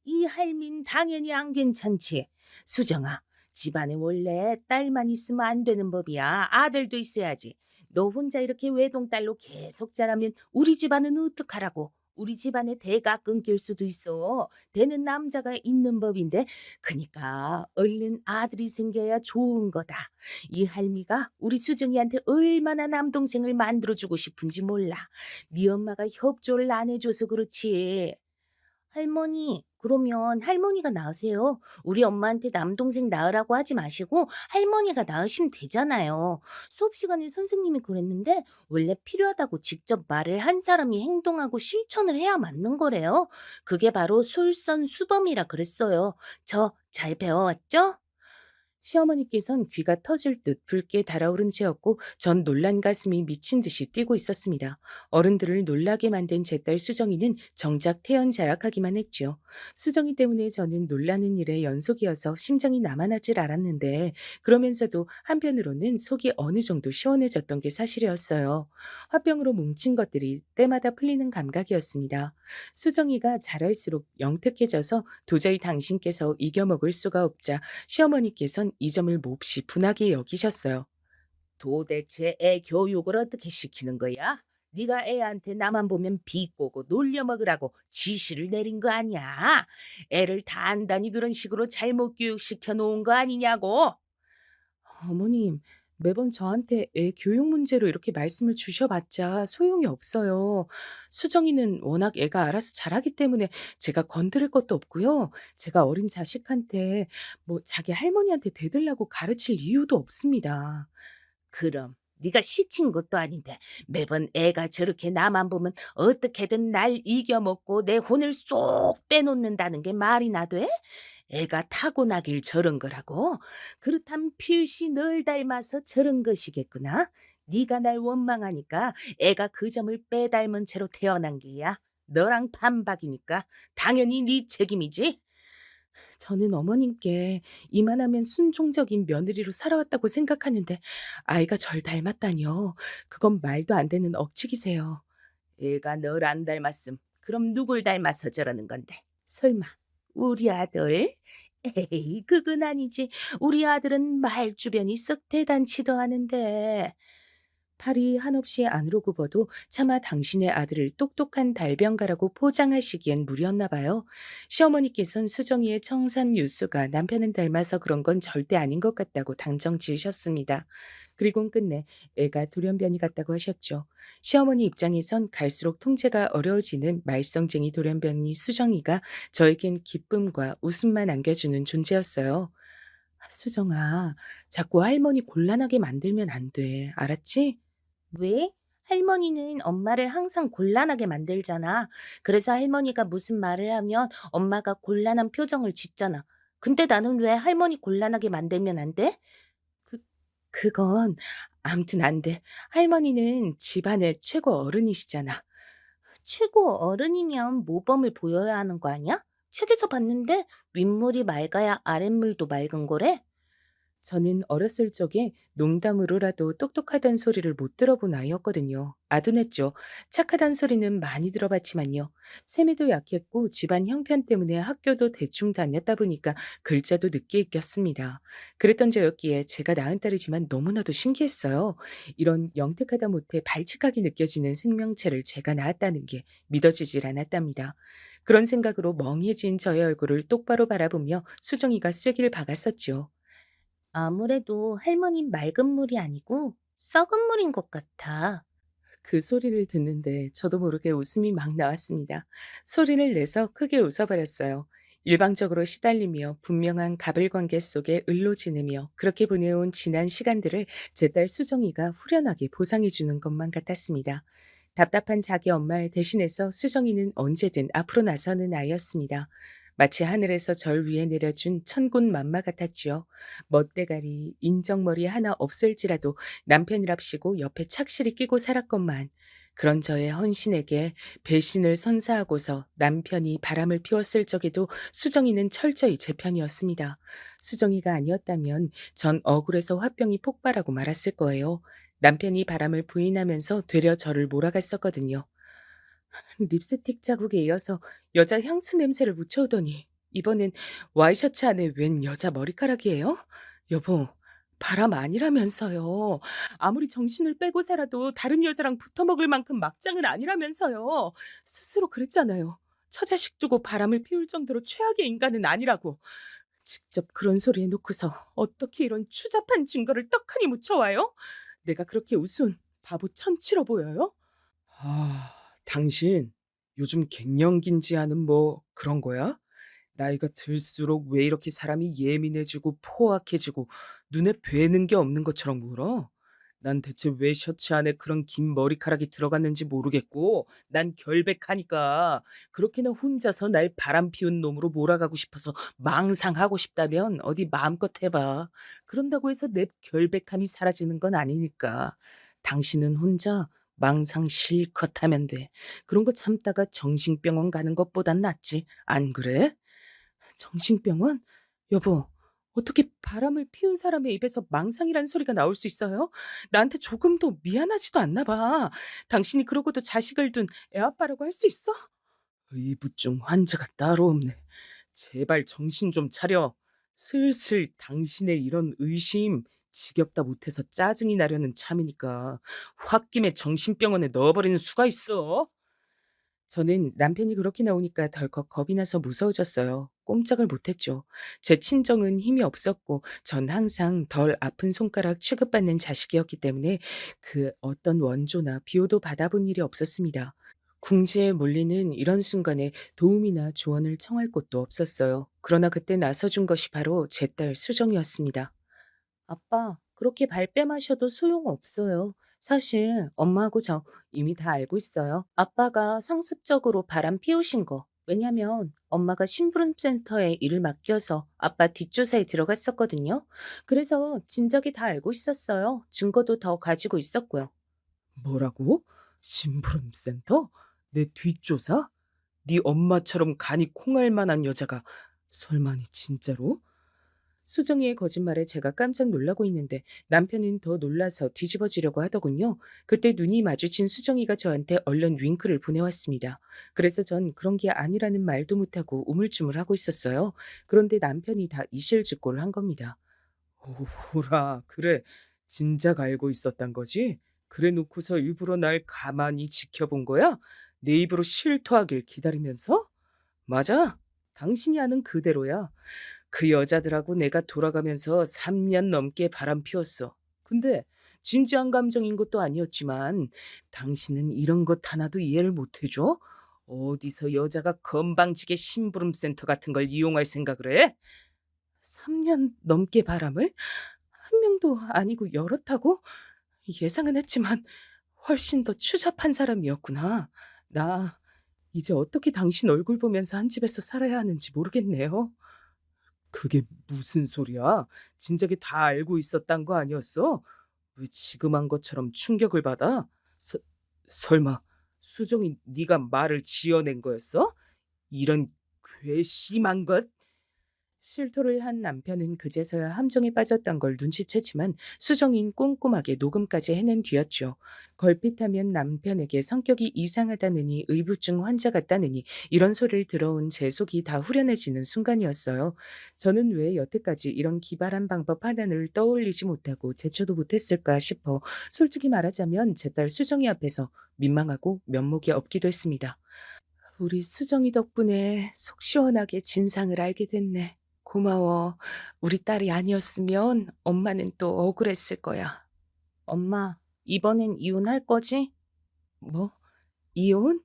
"이 할민 당연히 안 괜찮지. 수정아, 집안에 원래 딸만 있으면 안 되는 법이야. 아들도 있어야지. 너 혼자 이렇게 외동딸로 계속 자라면 우리 집안은 어떡하라고. 우리 집안의 대가 끊길 수도 있어. 되는 남자가 있는 법인데, 그니까 얼른 아들이 생겨야 좋은 거다. 이 할미가 우리 수정이한테 얼마나 남동생을 만들어주고 싶은지 몰라. 네 엄마가 협조를 안 해줘서 그렇지." 할머니, 그러면 할머니가 낳으세요. 우리 엄마한테 남동생 낳으라고 하지 마시고 할머니가 낳으시면 되잖아요. 수업 시간에 선생님이 그랬는데 원래 필요하다고 직접 말을 한 사람이 행동하고 실천을 해야 맞는 거래요. 그게 바로 솔선수범이라 그랬어요. 저 잘 배워왔죠? 시어머니께선 귀가 터질 듯 붉게 달아오른 채였고 전 놀란 가슴이 미친 듯이 뛰고 있었습니다. 어른들을 놀라게 만든 제 딸 수정이는 정작 태연자약하기만 했죠. 수정이 때문에 저는 놀라는 일의 연속이어서 심장이 남아나질 않았는데 그러면서도 한편으로는 속이 어느 정도 시원해졌던 게 사실이었어요. 화병으로 뭉친 것들이 때마다 풀리는 감각이었습니다. 수정이가 자랄수록 영특해져서 도저히 당신께서 이겨먹을 수가 없자 시어머니께선 이 점을 몹시 분하게 여기셨어요. 도대체 애 교육을 어떻게 시키는 거야? 네가 애한테 나만 보면 비꼬고 놀려먹으라고 지시를 내린 거 아니야? 애를 단단히 그런 식으로 잘못 교육시켜 놓은 거 아니냐고? 어머님, 매번 저한테 애 교육 문제로 이렇게 말씀을 주셔봤자 소용이 없어요. 수정이는 워낙 애가 알아서 잘하기 때문에 제가 건드릴 것도 없고요. 제가 어린 자식한테 뭐 자기 할머니한테 대들라고 가르칠 이유도 없습니다. 그럼 네가 시킨 것도 아닌데 매번 애가 저렇게 나만 보면 어떻게든 날 이겨먹고 내 혼을 쏙 빼놓는다는 게 말이나 돼? 애가 타고나길 저런 거라고? 그렇다면 필시 널 닮아서 저런 것이겠구나. 네가 날 원망하니까 애가 그 점을 빼닮은 채로 태어난 게야. 너랑 반박이니까 당연히 네 책임이지. 저는 어머님께 이만하면 순종적인 며느리로 살아왔다고 생각하는데 아이가 절 닮았다니요. 그건 말도 안 되는 억측이세요. 애가 널 안 닮았음. 그럼 누굴 닮아서 저러는 건데? 설마 우리 아들? 에이, 그건 아니지. 우리 아들은 말주변이 썩 대단치도 않은데. 팔이 한없이 안으로 굽어도 차마 당신의 아들을 똑똑한 달변가라고 포장하시기엔 무리였나 봐요. 시어머니께선 수정이의 청산 유수가 남편을 닮아서 그런 건 절대 아닌 것 같다고 당정 지으셨습니다. 그리곤 끝내 애가 돌연변이 같다고 하셨죠. 시어머니 입장에선 갈수록 통제가 어려워지는 말썽쟁이 돌연변이 수정이가 저에겐 기쁨과 웃음만 안겨주는 존재였어요. 수정아, 자꾸 할머니 곤란하게 만들면 안 돼. 알았지? 왜? 할머니는 엄마를 항상 곤란하게 만들잖아. 그래서 할머니가 무슨 말을 하면 엄마가 곤란한 표정을 짓잖아. 근데 나는 왜 할머니 곤란하게 만들면 안 돼? 그, 그건 암튼 안 돼. 할머니는 집안의 최고 어른이시잖아. 최고 어른이면 모범을 보여야 하는 거 아니야? 책에서 봤는데 윗물이 맑아야 아랫물도 맑은 거래? 저는 어렸을 적에 농담으로라도 똑똑하단 소리를 못 들어본 아이였거든요. 아둔했죠. 착하단 소리는 많이 들어봤지만요. 세미도 약했고 집안 형편 때문에 학교도 대충 다녔다 보니까 글자도 늦게 익혔습니다. 그랬던 저였기에 제가 낳은 딸이지만 너무나도 신기했어요. 이런 영특하다 못해 발칙하게 느껴지는 생명체를 제가 낳았다는 게 믿어지질 않았답니다. 그런 생각으로 멍해진 저의 얼굴을 똑바로 바라보며 수정이가 쐐기를 박았었죠. 아무래도 할머니 맑은 물이 아니고 썩은 물인 것 같아. 그 소리를 듣는데 저도 모르게 웃음이 막 나왔습니다. 소리를 내서 크게 웃어버렸어요. 일방적으로 시달리며 분명한 가불관계 속에 을로지내며 그렇게 보내온 지난 시간들을 제 딸 수정이가 후련하게 보상해주는 것만 같았습니다. 답답한 자기 엄마를 대신해서 수정이는 언제든 앞으로 나서는 아이였습니다. 마치 하늘에서 절 위에 내려준 천군 만마 같았지요. 멋대가리, 인정머리 하나 없을지라도 남편이랍시고 옆에 착실히 끼고 살았건만 그런 저의 헌신에게 배신을 선사하고서 남편이 바람을 피웠을 적에도 수정이는 철저히 제 편이었습니다. 수정이가 아니었다면 전 억울해서 화병이 폭발하고 말았을 거예요. 남편이 바람을 부인하면서 되려 저를 몰아갔었거든요. 립스틱 자국에 이어서 여자 향수 냄새를 묻혀오더니 이번엔 와이셔츠 안에 웬 여자 머리카락이에요? 여보, 바람 아니라면서요. 아무리 정신을 빼고 살아도 다른 여자랑 붙어먹을 만큼 막장은 아니라면서요. 스스로 그랬잖아요. 처자식 두고 바람을 피울 정도로 최악의 인간은 아니라고. 직접 그런 소리 해놓고서 어떻게 이런 추잡한 증거를 떡하니 묻혀와요? 내가 그렇게 우스운 바보 천치로 보여요? 당신 요즘 갱년기인지 뭐 그런 거야? 나이가 들수록 왜 이렇게 사람이 예민해지고 포악해지고 눈에 뵈는 게 없는 것처럼 굴어? 난 대체 왜 셔츠 안에 그런 긴 머리카락이 들어갔는지 모르겠고 난 결백하니까 그렇게나 혼자서 날 바람 피운 놈으로 몰아가고 싶어서 망상하고 싶다면 어디 마음껏 해봐. 그런다고 해서 내 결백함이 사라지는 건 아니니까. 당신은 혼자 망상 실컷 하면 돼. 그런 거 참다가 정신병원 가는 것보단 낫지. 안 그래? 정신병원? 여보, 어떻게 바람을 피운 사람의 입에서 망상이란 소리가 나올 수 있어요? 나한테 조금도 미안하지도 않나 봐. 당신이 그러고도 자식을 둔 애아빠라고 할 수 있어? 의부증 환자가 따로 없네. 제발 정신 좀 차려. 슬슬 당신의 이런 의심 지겹다 못해서 짜증이 나려는 참이니까 홧김에 정신병원에 넣어버리는 수가 있어. 저는 남편이 그렇게 나오니까 덜컥 겁이 나서 무서워졌어요. 꼼짝을 못했죠. 제 친정은 힘이 없었고 전 항상 덜 아픈 손가락 취급받는 자식이었기 때문에 그 어떤 원조나 비호도 받아본 일이 없었습니다. 궁지에 몰리는 이런 순간에 도움이나 조언을 청할 곳도 없었어요. 그러나 그때 나서준 것이 바로 제 딸 수정이었습니다. 아빠, 그렇게 발뺌하셔도 소용없어요. 사실 엄마하고 저 이미 다 알고 있어요. 아빠가 상습적으로 바람 피우신 거. 왜냐면 엄마가 심부름센터에 일을 맡겨서 아빠 뒷조사에 들어갔었거든요. 그래서 진작에 다 알고 있었어요. 증거도 더 가지고 있었고요. 뭐라고? 심부름센터? 내 뒷조사? 네 엄마처럼 간이 콩알 만한 여자가 설마니 진짜로? 수정이의 거짓말에 제가 깜짝 놀라고 있는데 남편은 더 놀라서 뒤집어지려고 하더군요. 그때 눈이 마주친 수정이가 저한테 얼른 윙크를 보내왔습니다. 그래서 전 그런 게 아니라는 말도 못하고 우물쭈물하고 있었어요. 그런데 남편이 다 이실직고를 한 겁니다. 오라, 그래. 진작 알고 있었단 거지? 그래 놓고서 일부러 날 가만히 지켜본 거야? 내 입으로 실토하길 기다리면서? 맞아. 당신이 아는 그대로야. 그 여자들하고 내가 돌아가면서 3년 넘게 바람 피웠어. 근데 진지한 감정인 것도 아니었지만 당신은 이런 것 하나도 이해를 못 해줘? 어디서 여자가 건방지게 심부름센터 같은 걸 이용할 생각을 해? 3년 넘게 바람을? 한 명도 아니고 여럿하고? 예상은 했지만 훨씬 더 추잡한 사람이었구나. 나 이제 어떻게 당신 얼굴 보면서 한 집에서 살아야 하는지 모르겠네요. 그게 무슨 소리야? 진작에 다 알고 있었단 거 아니었어? 왜 지금 한 것처럼 충격을 받아? 설마 수정이 네가 말을 지어낸 거였어? 이런 괘씸한 것? 실토를 한 남편은 그제서야 함정에 빠졌던 걸 눈치챘지만 수정인 꼼꼼하게 녹음까지 해낸 뒤였죠. 걸핏하면 남편에게 성격이 이상하다느니 의부증 환자 같다느니 이런 소리를 들어온 제 속이 다 후련해지는 순간이었어요. 저는 왜 여태까지 이런 기발한 방법 하나를 떠올리지 못하고 대처도 못했을까 싶어 솔직히 말하자면 제 딸 수정이 앞에서 민망하고 면목이 없기도 했습니다. 우리 수정이 덕분에 속 시원하게 진상을 알게 됐네. 고마워. 우리 딸이 아니었으면 엄마는 또 억울했을 거야. 엄마, 이번엔 이혼할 거지? 뭐? 이혼?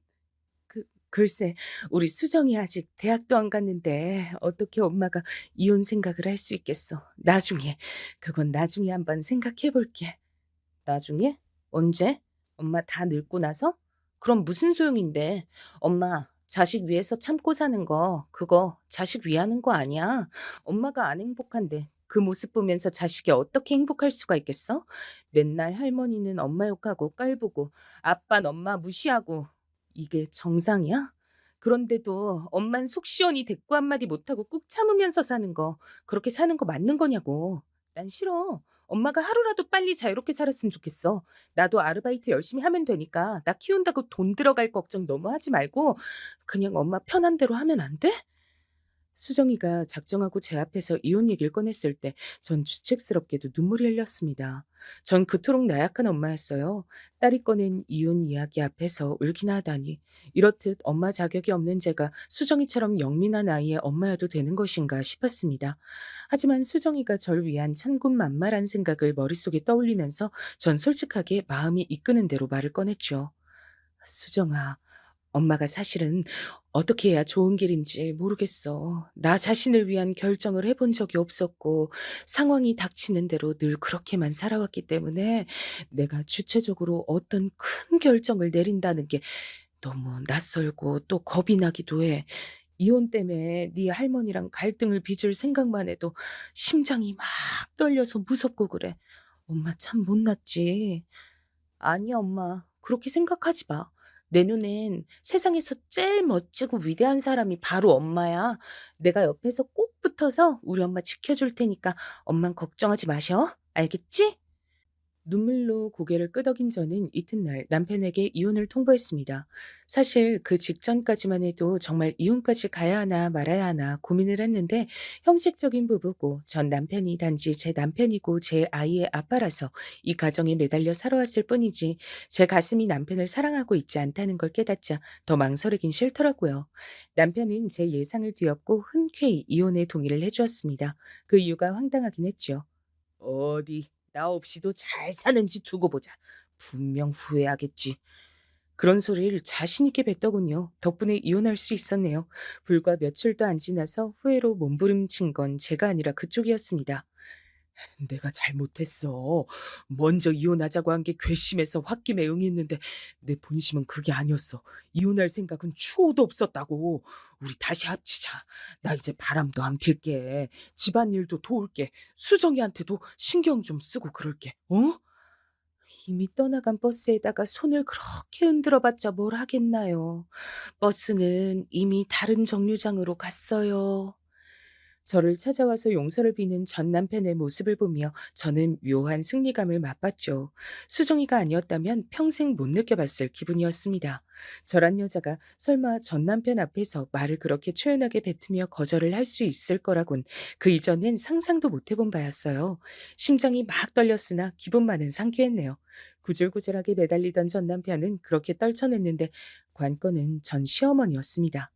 글쎄, 우리 수정이 아직 대학도 안 갔는데 어떻게 엄마가 이혼 생각을 할 수 있겠어. 그건 나중에 한번 생각해 볼게. 나중에? 언제? 엄마 다 늙고 나서? 그럼 무슨 소용인데? 엄마, 자식 위해서 참고 사는 거, 그거 자식 위하는 거 아니야. 엄마가 안 행복한데 그 모습 보면서 자식이 어떻게 행복할 수가 있겠어? 맨날 할머니는 엄마 욕하고 깔보고 아빠는 엄마 무시하고 이게 정상이야? 그런데도 엄만 속 시원히 대꾸 한마디 못하고 꾹 참으면서 사는 거, 그렇게 사는 거 맞는 거냐고. 난 싫어. 엄마가 하루라도 빨리 자유롭게 살았으면 좋겠어. 나도 아르바이트 열심히 하면 되니까 나 키운다고 돈 들어갈 걱정 너무 하지 말고 그냥 엄마 편한 대로 하면 안 돼? 수정이가 작정하고 제 앞에서 이혼 얘기를 꺼냈을 때 전 주책스럽게도 눈물이 흘렸습니다. 전 그토록 나약한 엄마였어요. 딸이 꺼낸 이혼 이야기 앞에서 울기나 하다니. 이렇듯 엄마 자격이 없는 제가 수정이처럼 영민한 아이의 엄마여도 되는 것인가 싶었습니다. 하지만 수정이가 절 위한 천군만마란 생각을 머릿속에 떠올리면서 전 솔직하게 마음이 이끄는 대로 말을 꺼냈죠. 수정아, 엄마가 사실은 어떻게 해야 좋은 길인지 모르겠어. 나 자신을 위한 결정을 해본 적이 없었고, 상황이 닥치는 대로 늘 그렇게만 살아왔기 때문에 내가 주체적으로 어떤 큰 결정을 내린다는 게 너무 낯설고 또 겁이 나기도 해. 이혼 때문에 네 할머니랑 갈등을 빚을 생각만 해도 심장이 막 떨려서 무섭고 그래. 엄마 참 못났지. 아니야, 엄마. 그렇게 생각하지 마. 내 눈엔 세상에서 제일 멋지고 위대한 사람이 바로 엄마야. 내가 옆에서 꼭 붙어서 우리 엄마 지켜줄 테니까 엄만 걱정하지 마셔. 알겠지? 눈물로 고개를 끄덕인 저는 이튿날 남편에게 이혼을 통보했습니다. 사실 그 직전까지만 해도 정말 이혼까지 가야 하나 말아야 하나 고민을 했는데 형식적인 부부고 전 남편이 단지 제 남편이고 제 아이의 아빠라서 이 가정에 매달려 살아왔을 뿐이지 제 가슴이 남편을 사랑하고 있지 않다는 걸 깨닫자 더 망설이긴 싫더라고요. 남편은 제 예상을 뒤엎고 흔쾌히 이혼에 동의를 해주었습니다. 그 이유가 황당하긴 했죠. 어디 나 없이도 잘 사는지 두고 보자. 분명 후회하겠지. 그런 소리를 자신 있게 뱉더군요. 덕분에 이혼할 수 있었네요. 불과 며칠도 안 지나서 후회로 몸부림친 건 제가 아니라 그쪽이었습니다. 내가 잘못했어. 먼저 이혼하자고 한 게 괘씸해서 홧김에 응했는데 내 본심은 그게 아니었어. 이혼할 생각은 추호도 없었다고. 우리 다시 합치자. 나 이제 바람도 안 필게. 집안일도 도울게. 수정이한테도 신경 좀 쓰고 그럴게. 어? 이미 떠나간 버스에다가 손을 그렇게 흔들어봤자 뭘 하겠나요. 버스는 이미 다른 정류장으로 갔어요. 저를 찾아와서 용서를 비는 전 남편의 모습을 보며 저는 묘한 승리감을 맛봤죠. 수정이가 아니었다면 평생 못 느껴봤을 기분이었습니다. 저란 여자가 설마 전 남편 앞에서 말을 그렇게 초연하게 뱉으며 거절을 할 수 있을 거라곤 그 이전엔 상상도 못 해본 바였어요. 심장이 막 떨렸으나 기분만은 상쾌했네요. 구질구질하게 매달리던 전 남편은 그렇게 떨쳐냈는데 관건은 전 시어머니였습니다.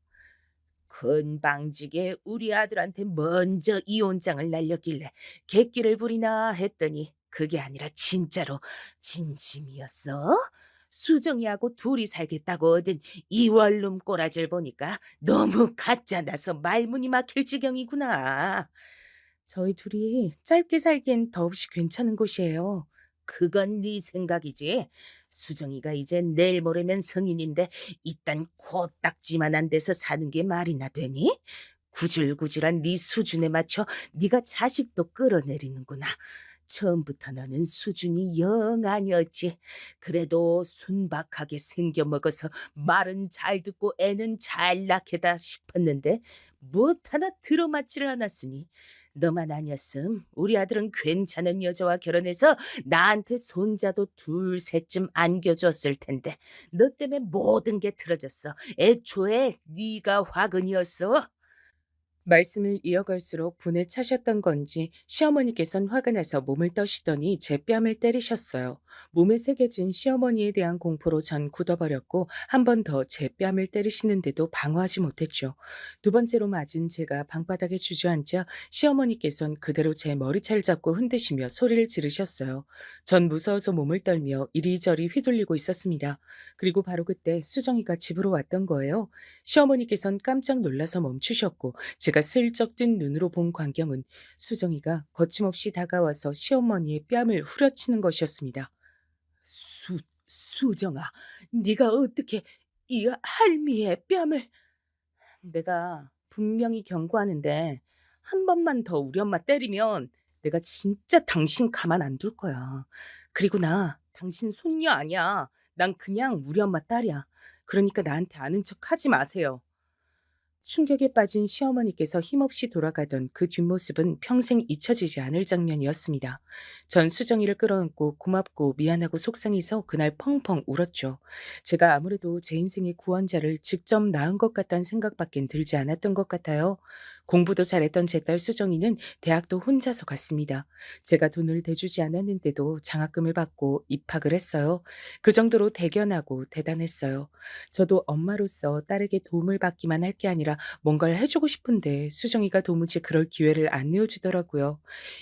건방지게 우리 아들한테 먼저 이혼장을 날렸길래 객기를 부리나 했더니 그게 아니라 진짜로 진심이었어? 수정이하고 둘이 살겠다고 얻은 이 원룸 꼬라지를 보니까 너무 가짜나서 말문이 막힐 지경이구나. 저희 둘이 짧게 살기엔 더없이 괜찮은 곳이에요. 그건 네 생각이지. 수정이가 이제 내일 모레면 성인인데 이딴 코딱지만한 데서 사는 게 말이나 되니? 구질구질한 네 수준에 맞춰 네가 자식도 끌어내리는구나. 처음부터 너는 수준이 영 아니었지. 그래도 순박하게 생겨먹어서 말은 잘 듣고 애는 잘 낳게다 싶었는데 못 하나 들어맞지를 않았으니 너만 아니었음 우리 아들은 괜찮은 여자와 결혼해서 나한테 손자도 둘 셋쯤 안겨줬을 텐데 너 때문에 모든 게 틀어졌어. 애초에 네가 화근이었어. 말씀을 이어갈수록 분에 차셨던 건지 시어머니께선 화가 나서 몸을 떠시더니 제 뺨을 때리셨어요. 몸에 새겨진 시어머니에 대한 공포로 전 굳어버렸고 한 번 더 제 뺨을 때리시는데도 방어하지 못했죠. 두 번째로 맞은 제가 방바닥에 주저앉자 시어머니께선 그대로 제 머리채를 잡고 흔드시며 소리를 지르셨어요. 전 무서워서 몸을 떨며 이리저리 휘둘리고 있었습니다. 그리고 바로 그때 수정이가 집으로 왔던 거예요. 시어머니께선 깜짝 놀라서 멈추셨고 제가 슬쩍 뜬 눈으로 본 광경은 수정이가 거침없이 다가와서 시어머니의 뺨을 후려치는 것이었습니다. 수정아, 네가 어떻게 이 할미의 뺨을... 내가 분명히 경고하는데 한 번만 더 우리 엄마 때리면 내가 진짜 당신 가만 안 둘 거야. 그리고 나 당신 손녀 아니야. 난 그냥 우리 엄마 딸이야. 그러니까 나한테 아는 척 하지 마세요. 충격에 빠진 시어머니께서 힘없이 돌아가던 그 뒷모습은 평생 잊혀지지 않을 장면이었습니다. 전 수정이를 끌어안고 고맙고 미안하고 속상해서 그날 펑펑 울었죠. 제가 아무래도 제 인생의 구원자를 직접 낳은 것 같다는 생각밖엔 들지 않았던 것 같아요. 공부도 잘했던 제 딸 수정이는 대학도 혼자서 갔습니다. 제가 돈을 대주지 않았는데도 장학금을 받고 입학을 했어요. 그 정도로 대견하고 대단했어요. 저도 엄마로서 딸에게 도움을 받기만 할 게 아니라 뭔가를 해주고 싶은데 수정이가 도무지 그럴 기회를 안 내어주더라고요.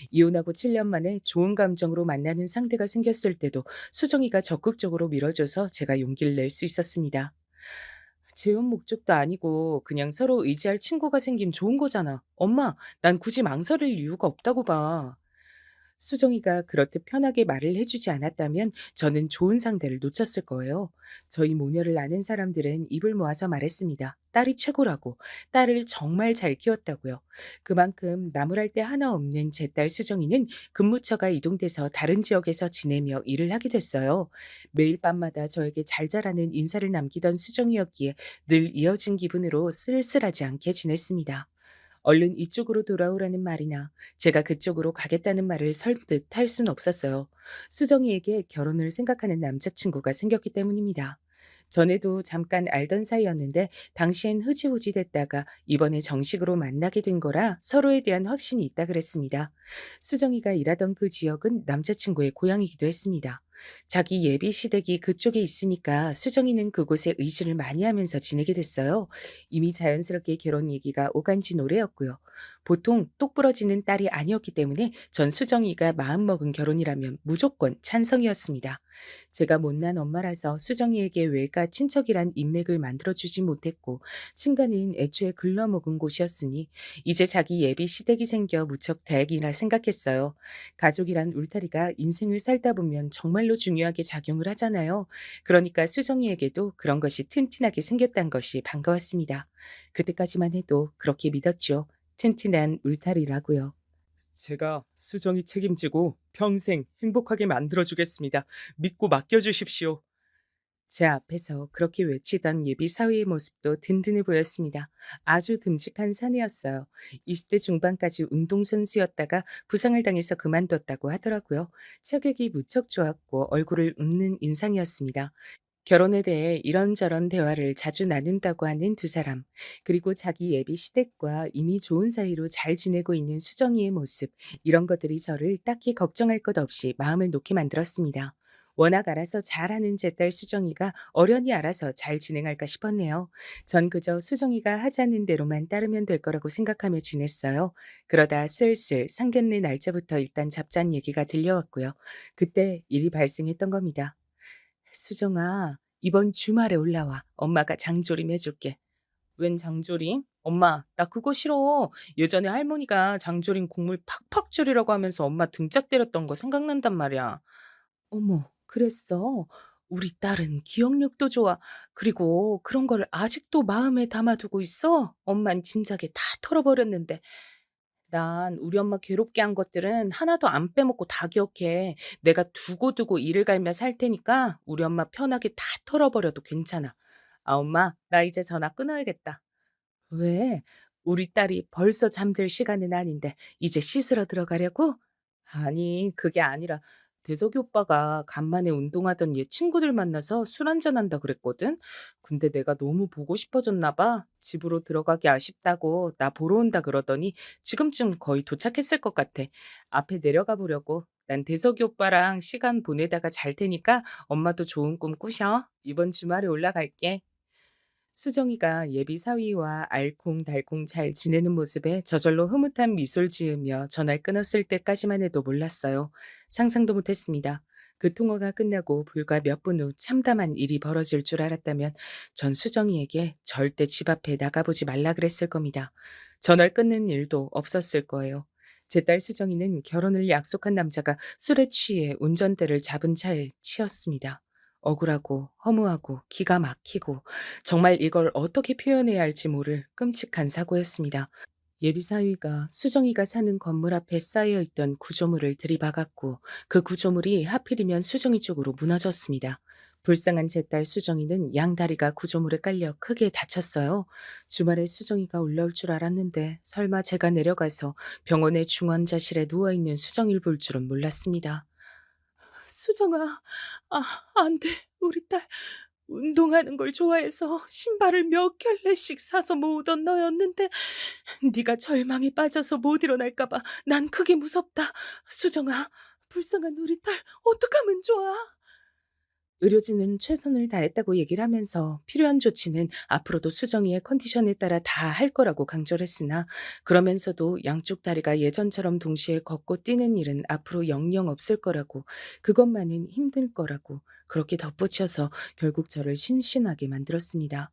이혼하고 7년 만에 좋은 감정으로 만나는 상대가 생겼을 때도 수정이가 적극적으로 밀어줘서 제가 용기를 낼 수 있었습니다. 재혼 목적도 아니고 그냥 서로 의지할 친구가 생긴 좋은 거잖아. 엄마, 난 굳이 망설일 이유가 없다고 봐. 수정이가 그렇듯 편하게 말을 해주지 않았다면 저는 좋은 상대를 놓쳤을 거예요. 저희 모녀를 아는 사람들은 입을 모아서 말했습니다. 딸이 최고라고, 딸을 정말 잘 키웠다고요. 그만큼 나무랄 데 하나 없는 제 딸 수정이는 근무처가 이동돼서 다른 지역에서 지내며 일을 하게 됐어요. 매일 밤마다 저에게 잘 자라는 인사를 남기던 수정이었기에 늘 이어진 기분으로 쓸쓸하지 않게 지냈습니다. 얼른 이쪽으로 돌아오라는 말이나 제가 그쪽으로 가겠다는 말을 설득 할 순 없었어요. 수정이에게 결혼을 생각하는 남자친구가 생겼기 때문입니다. 전에도 잠깐 알던 사이였는데 당시엔 흐지부지 됐다가 이번에 정식으로 만나게 된 거라 서로에 대한 확신이 있다 그랬습니다. 수정이가 일하던 그 지역은 남자친구의 고향이기도 했습니다. 자기 예비 시댁이 그쪽에 있으니까 수정이는 그곳에 의지를 많이 하면서 지내게 됐어요. 이미 자연스럽게 결혼 얘기가 오간 지 오래였고요. 보통 똑부러지는 딸이 아니었기 때문에 전 수정이가 마음먹은 결혼이라면 무조건 찬성이었습니다. 제가 못난 엄마라서 수정이에게 외가 친척이란 인맥을 만들어주지 못했고 친가는 애초에 글러먹은 곳이었으니 이제 자기 예비 시댁이 생겨 무척 다행이라 생각했어요. 가족이란 울타리가 인생을 살다 보면 정말로 중요하게 작용을 하잖아요. 그러니까 수정이에게도 그런 것이 튼튼하게 생겼단 것이 반가웠습니다. 그때까지만 해도 그렇게 믿었죠. 튼튼한 울타리라고요. 제가 수정이 책임지고 평생 행복하게 만들어주겠습니다. 믿고 맡겨주십시오. 제 앞에서 그렇게 외치던 예비 사위의 모습도 든든해 보였습니다. 아주 듬직한 사내였어요. 20대 중반까지 운동선수였다가 부상을 당해서 그만뒀다고 하더라고요. 체격이 무척 좋았고 얼굴을 웃는 인상이었습니다. 결혼에 대해 이런저런 대화를 자주 나눈다고 하는 두 사람, 그리고 자기 예비 시댁과 이미 좋은 사이로 잘 지내고 있는 수정이의 모습, 이런 것들이 저를 딱히 걱정할 것 없이 마음을 놓게 만들었습니다. 워낙 알아서 잘하는 제 딸 수정이가 어련히 알아서 잘 진행할까 싶었네요. 전 그저 수정이가 하자는 대로만 따르면 될 거라고 생각하며 지냈어요. 그러다 슬슬 상견례 날짜부터 일단 잡자는 얘기가 들려왔고요. 그때 일이 발생했던 겁니다. 수정아, 이번 주말에 올라와. 엄마가 장조림 해줄게. 웬 장조림? 엄마, 나 그거 싫어. 예전에 할머니가 장조림 국물 팍팍 졸이라고 하면서 엄마 등짝 때렸던 거 생각난단 말이야. 어머, 그랬어? 우리 딸은 기억력도 좋아. 그리고 그런 걸 아직도 마음에 담아두고 있어? 엄만 진작에 다 털어버렸는데. 난 우리 엄마 괴롭게 한 것들은 하나도 안 빼먹고 다 기억해. 내가 두고두고 이를 갈며 살 테니까 우리 엄마 편하게 다 털어버려도 괜찮아. 아, 엄마, 나 이제 전화 끊어야겠다. 왜? 우리 딸이 벌써 잠들 시간은 아닌데 이제 씻으러 들어가려고? 아니, 그게 아니라 대석이 오빠가 간만에 운동하던 얘 친구들 만나서 술 한잔 한다 그랬거든? 근데 내가 너무 보고 싶어졌나 봐. 집으로 들어가기 아쉽다고 나 보러 온다 그러더니 지금쯤 거의 도착했을 것 같아. 앞에 내려가 보려고. 난 대석이 오빠랑 시간 보내다가 잘 테니까 엄마도 좋은 꿈 꾸셔. 이번 주말에 올라갈게. 수정이가 예비 사위와 알콩달콩 잘 지내는 모습에 저절로 흐뭇한 미소를 지으며 전화를 끊었을 때까지만 해도 몰랐어요. 상상도 못했습니다. 그 통화가 끝나고 불과 몇 분 후 참담한 일이 벌어질 줄 알았다면 전 수정이에게 절대 집 앞에 나가보지 말라 그랬을 겁니다. 전화를 끊는 일도 없었을 거예요. 제 딸 수정이는 결혼을 약속한 남자가 술에 취해 운전대를 잡은 차에 치였습니다. 억울하고 허무하고 기가 막히고 정말 이걸 어떻게 표현해야 할지 모를 끔찍한 사고였습니다. 예비 사위가 수정이가 사는 건물 앞에 쌓여 있던 구조물을 들이박았고 그 구조물이 하필이면 수정이 쪽으로 무너졌습니다. 불쌍한 제 딸 수정이는 양다리가 구조물에 깔려 크게 다쳤어요. 주말에 수정이가 올라올 줄 알았는데 설마 제가 내려가서 병원의 중환자실에 누워있는 수정이를 볼 줄은 몰랐습니다. 수정아, 아, 안 돼. 우리 딸 운동하는 걸 좋아해서 신발을 몇 켤레씩 사서 모으던 너였는데 네가 절망에 빠져서 못 일어날까 봐 난 그게 무섭다. 수정아, 불쌍한 우리 딸 어떡하면 좋아? 의료진은 최선을 다했다고 얘기를 하면서 필요한 조치는 앞으로도 수정이의 컨디션에 따라 다 할 거라고 강조를 했으나 그러면서도 양쪽 다리가 예전처럼 동시에 걷고 뛰는 일은 앞으로 영영 없을 거라고 그것만은 힘들 거라고 그렇게 덧붙여서 결국 저를 심신하게 만들었습니다.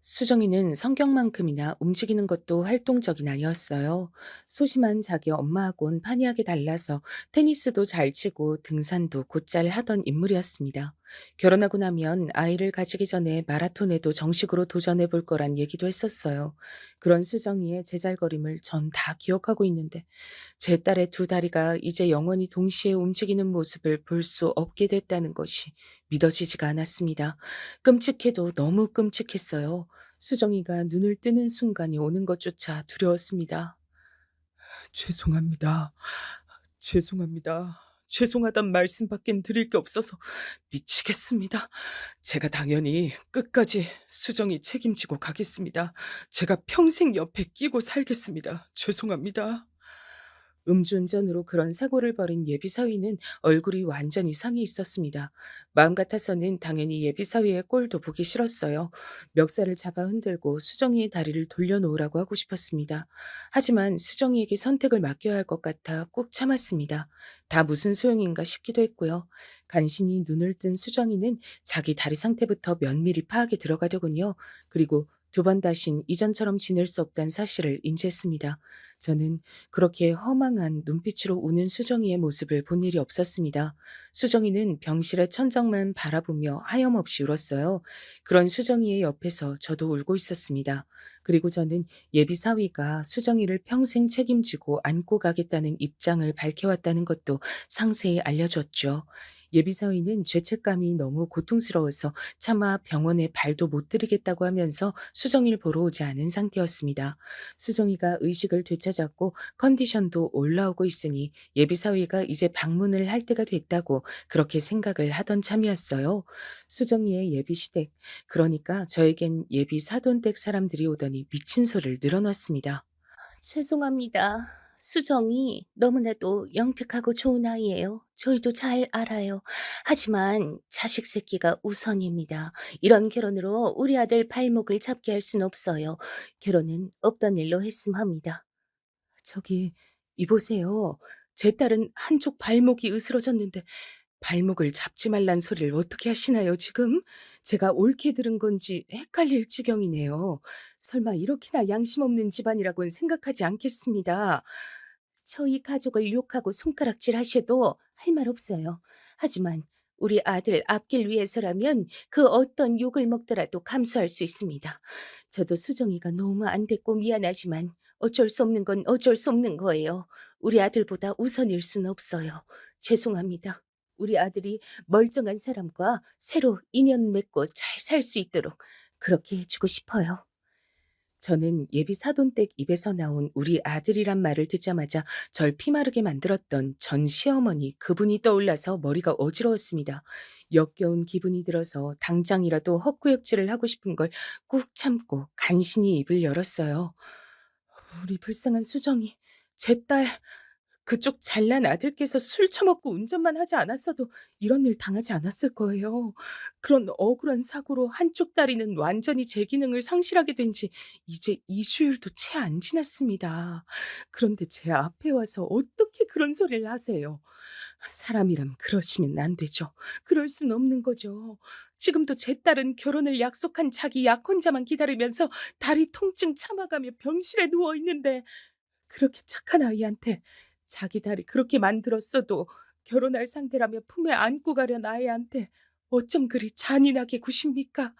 수정이는 성격만큼이나 움직이는 것도 활동적인 아이였어요. 소심한 자기 엄마하고는 판이하게 달라서 테니스도 잘 치고 등산도 곧잘 하던 인물이었습니다. 결혼하고 나면 아이를 가지기 전에 마라톤에도 정식으로 도전해 볼 거란 얘기도 했었어요. 그런 수정이의 제잘거림을 전 다 기억하고 있는데 제 딸의 두 다리가 이제 영원히 동시에 움직이는 모습을 볼 수 없게 됐다는 것이 믿어지지가 않았습니다. 끔찍해도 너무 끔찍했어요. 수정이가 눈을 뜨는 순간이 오는 것조차 두려웠습니다. 죄송합니다. 죄송합니다. 죄송하단 말씀밖엔 드릴 게 없어서 미치겠습니다. 제가 당연히 끝까지 수정이 책임지고 가겠습니다. 제가 평생 옆에 끼고 살겠습니다. 죄송합니다. 음주운전으로 그런 사고를 벌인 예비사위는 얼굴이 완전히 상해 있었습니다. 마음 같아서는 당연히 예비사위의 꼴도 보기 싫었어요. 멱살을 잡아 흔들고 수정이의 다리를 돌려놓으라고 하고 싶었습니다. 하지만 수정이에게 선택을 맡겨야 할 것 같아 꾹 참았습니다. 다 무슨 소용인가 싶기도 했고요. 간신히 눈을 뜬 수정이는 자기 다리 상태부터 면밀히 파악에 들어가더군요. 그리고 두 번 다신 이전처럼 지낼 수 없다는 사실을 인지했습니다. 저는 그렇게 허망한 눈빛으로 우는 수정이의 모습을 본 일이 없었습니다. 수정이는 병실의 천장만 바라보며 하염없이 울었어요. 그런 수정이의 옆에서 저도 울고 있었습니다. 그리고 저는 예비 사위가 수정이를 평생 책임지고 안고 가겠다는 입장을 밝혀왔다는 것도 상세히 알려줬죠. 예비 사위는 죄책감이 너무 고통스러워서 차마 병원에 발도 못 들이겠다고 하면서 수정이를 보러 오지 않은 상태였습니다. 수정이가 의식을 되찾았고 컨디션도 올라오고 있으니 예비사위가 이제 방문을 할 때가 됐다고 그렇게 생각을 하던 참이었어요. 수정이의 예비시댁, 그러니까 저에겐 예비 사돈댁 사람들이 오더니 미친 소리를 늘어놨습니다. 죄송합니다. 수정이 너무나도 영특하고 좋은 아이예요. 저희도 잘 알아요. 하지만 자식 새끼가 우선입니다. 이런 결혼으로 우리 아들 발목을 잡게 할 순 없어요. 결혼은 없던 일로 했음 합니다. 저기, 이보세요. 제 딸은 한쪽 발목이 으스러졌는데 발목을 잡지 말란 소리를 어떻게 하시나요, 지금? 제가 옳게 들은 건지 헷갈릴 지경이네요. 설마 이렇게나 양심 없는 집안이라고는 생각하지 않겠습니다. 저희 가족을 욕하고 손가락질 하셔도 할 말 없어요. 하지만 우리 아들 앞길 위해서라면 그 어떤 욕을 먹더라도 감수할 수 있습니다. 저도 수정이가 너무 안 됐고 미안하지만 어쩔 수 없는 건 어쩔 수 없는 거예요. 우리 아들보다 우선일 수는 없어요. 죄송합니다. 우리 아들이 멀쩡한 사람과 새로 인연 맺고 잘 살 수 있도록 그렇게 해주고 싶어요. 저는 예비 사돈댁 입에서 나온 우리 아들이란 말을 듣자마자 절 피마르게 만들었던 전 시어머니 그분이 떠올라서 머리가 어지러웠습니다. 역겨운 기분이 들어서 당장이라도 헛구역질을 하고 싶은 걸 꾹 참고 간신히 입을 열었어요. 우리 불쌍한 수정이, 제 딸, 그쪽 잘난 아들께서 술 처먹고 운전만 하지 않았어도 이런 일 당하지 않았을 거예요. 그런 억울한 사고로 한쪽 다리는 완전히 제 기능을 상실하게 된 지 이제 2주일도 채 안 지났습니다. 그런데 제 앞에 와서 어떻게 그런 소리를 하세요? 사람이라면 그러시면 안 되죠. 그럴 순 없는 거죠. 지금도 제 딸은 결혼을 약속한 자기 약혼자만 기다리면서 다리 통증 참아가며 병실에 누워 있는데 그렇게 착한 아이한테 자기 다리 그렇게 만들었어도 결혼할 상대라며 품에 안고 가려는 아이한테 어쩜 그리 잔인하게 구십니까?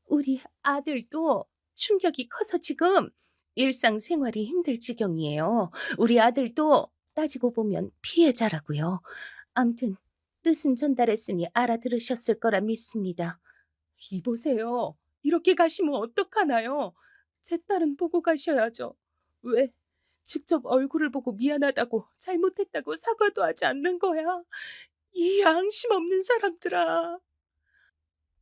우리 아들도 충격이 커서 지금 일상생활이 힘들 지경이에요. 우리 아들도 따지고 보면 피해자라고요. 암튼 뜻은 전달했으니 알아들으셨을 거라 믿습니다. 이보세요. 이렇게 가시면 어떡하나요? 제 딸은 보고 가셔야죠. 왜? 직접 얼굴을 보고 미안하다고 잘못했다고 사과도 하지 않는 거야. 이 양심 없는 사람들아.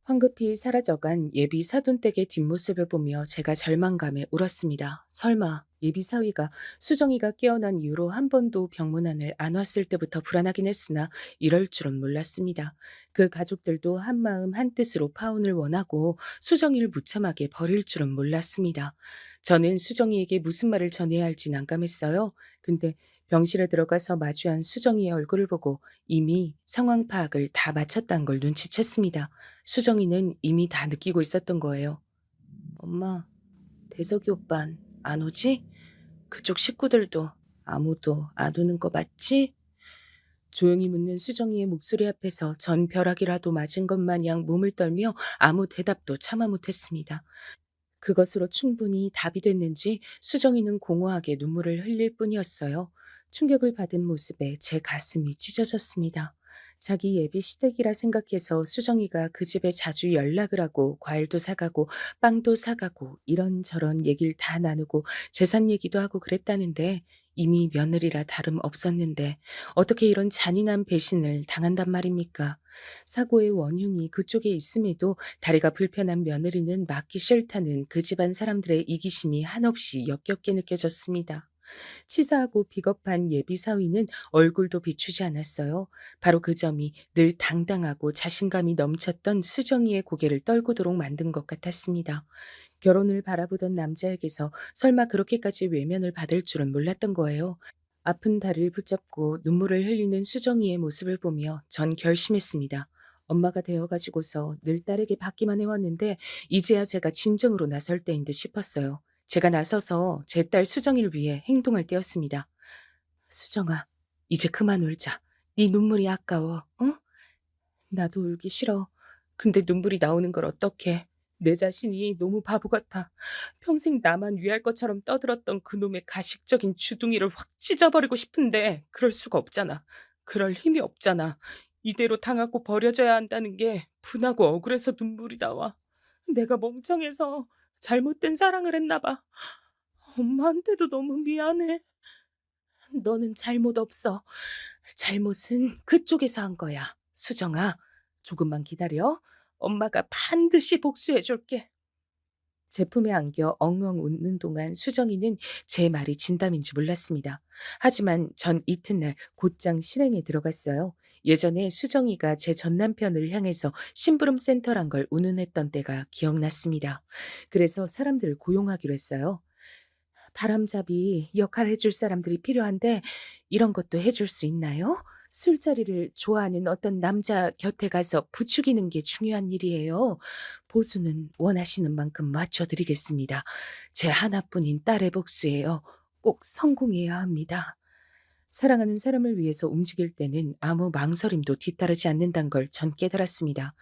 황급히 사라져간 예비 사돈댁의 뒷모습을 보며 제가 절망감에 울었습니다. 설마 예비 사위가 수정이가 깨어난 이후로 한 번도 병문안을 안 왔을 때부터 불안하긴 했으나 이럴 줄은 몰랐습니다. 그 가족들도 한마음 한뜻으로 파혼을 원하고 수정이를 무참하게 버릴 줄은 몰랐습니다. 저는 수정이에게 무슨 말을 전해야 할지 난감했어요. 근데 병실에 들어가서 마주한 수정이의 얼굴을 보고 이미 상황 파악을 다 마쳤다는 걸 눈치챘습니다. 수정이는 이미 다 느끼고 있었던 거예요. 엄마, 대석이 오빤 안 오지? 그쪽 식구들도 아무도 안 오는 거 맞지? 조용히 묻는 수정이의 목소리 앞에서 전 벼락이라도 맞은 것 마냥 몸을 떨며 아무 대답도 참아 못했습니다. 그것으로 충분히 답이 됐는지 수정이는 공허하게 눈물을 흘릴 뿐이었어요. 충격을 받은 모습에 제 가슴이 찢어졌습니다. 자기 예비 시댁이라 생각해서 수정이가 그 집에 자주 연락을 하고 과일도 사가고 빵도 사가고 이런저런 얘기를 다 나누고 재산 얘기도 하고 그랬다는데 이미 며느리라 다름 없었는데 어떻게 이런 잔인한 배신을 당한단 말입니까? 사고의 원흉이 그쪽에 있음에도 다리가 불편한 며느리는 맞기 싫다는 그 집안 사람들의 이기심이 한없이 역겹게 느껴졌습니다. 치사하고 비겁한 예비 사위는 얼굴도 비추지 않았어요. 바로 그 점이 늘 당당하고 자신감이 넘쳤던 수정이의 고개를 떨구도록 만든 것 같았습니다. 결혼을 바라보던 남자에게서 설마 그렇게까지 외면을 받을 줄은 몰랐던 거예요. 아픈 다리를 붙잡고 눈물을 흘리는 수정이의 모습을 보며 전 결심했습니다. 엄마가 되어가지고서 늘 딸에게 받기만 해왔는데 이제야 제가 진정으로 나설 때인 듯 싶었어요. 제가 나서서 제 딸 수정이를 위해 행동할 때였습니다. 수정아, 이제 그만 울자. 네 눈물이 아까워, 응? 나도 울기 싫어. 근데 눈물이 나오는 걸 어떡해. 내 자신이 너무 바보 같아. 평생 나만 위할 것처럼 떠들었던 그놈의 가식적인 주둥이를 확 찢어버리고 싶은데 그럴 수가 없잖아. 그럴 힘이 없잖아. 이대로 당하고 버려져야 한다는 게 분하고 억울해서 눈물이 나와. 내가 멍청해서 잘못된 사랑을 했나 봐. 엄마한테도 너무 미안해. 너는 잘못 없어. 잘못은 그쪽에서 한 거야. 수정아, 조금만 기다려. 엄마가 반드시 복수해 줄게. 제품에 안겨 엉엉 웃는 동안 수정이는 제 말이 진담인지 몰랐습니다. 하지만 전 이튿날 곧장 실행에 들어갔어요. 예전에 수정이가 제 전 남편을 향해서 심부름 센터란 걸 운운했던 때가 기억났습니다. 그래서 사람들을 고용하기로 했어요. 바람잡이 역할 해줄 사람들이 필요한데 이런 것도 해줄 수 있나요? 술자리를 좋아하는 어떤 남자 곁에 가서 부추기는 게 중요한 일이에요. 보수는 원하시는 만큼 맞춰드리겠습니다. 제 하나뿐인 딸의 복수예요. 꼭 성공해야 합니다. 사랑하는 사람을 위해서 움직일 때는 아무 망설임도 뒤따르지 않는다는 걸 전 깨달았습니다.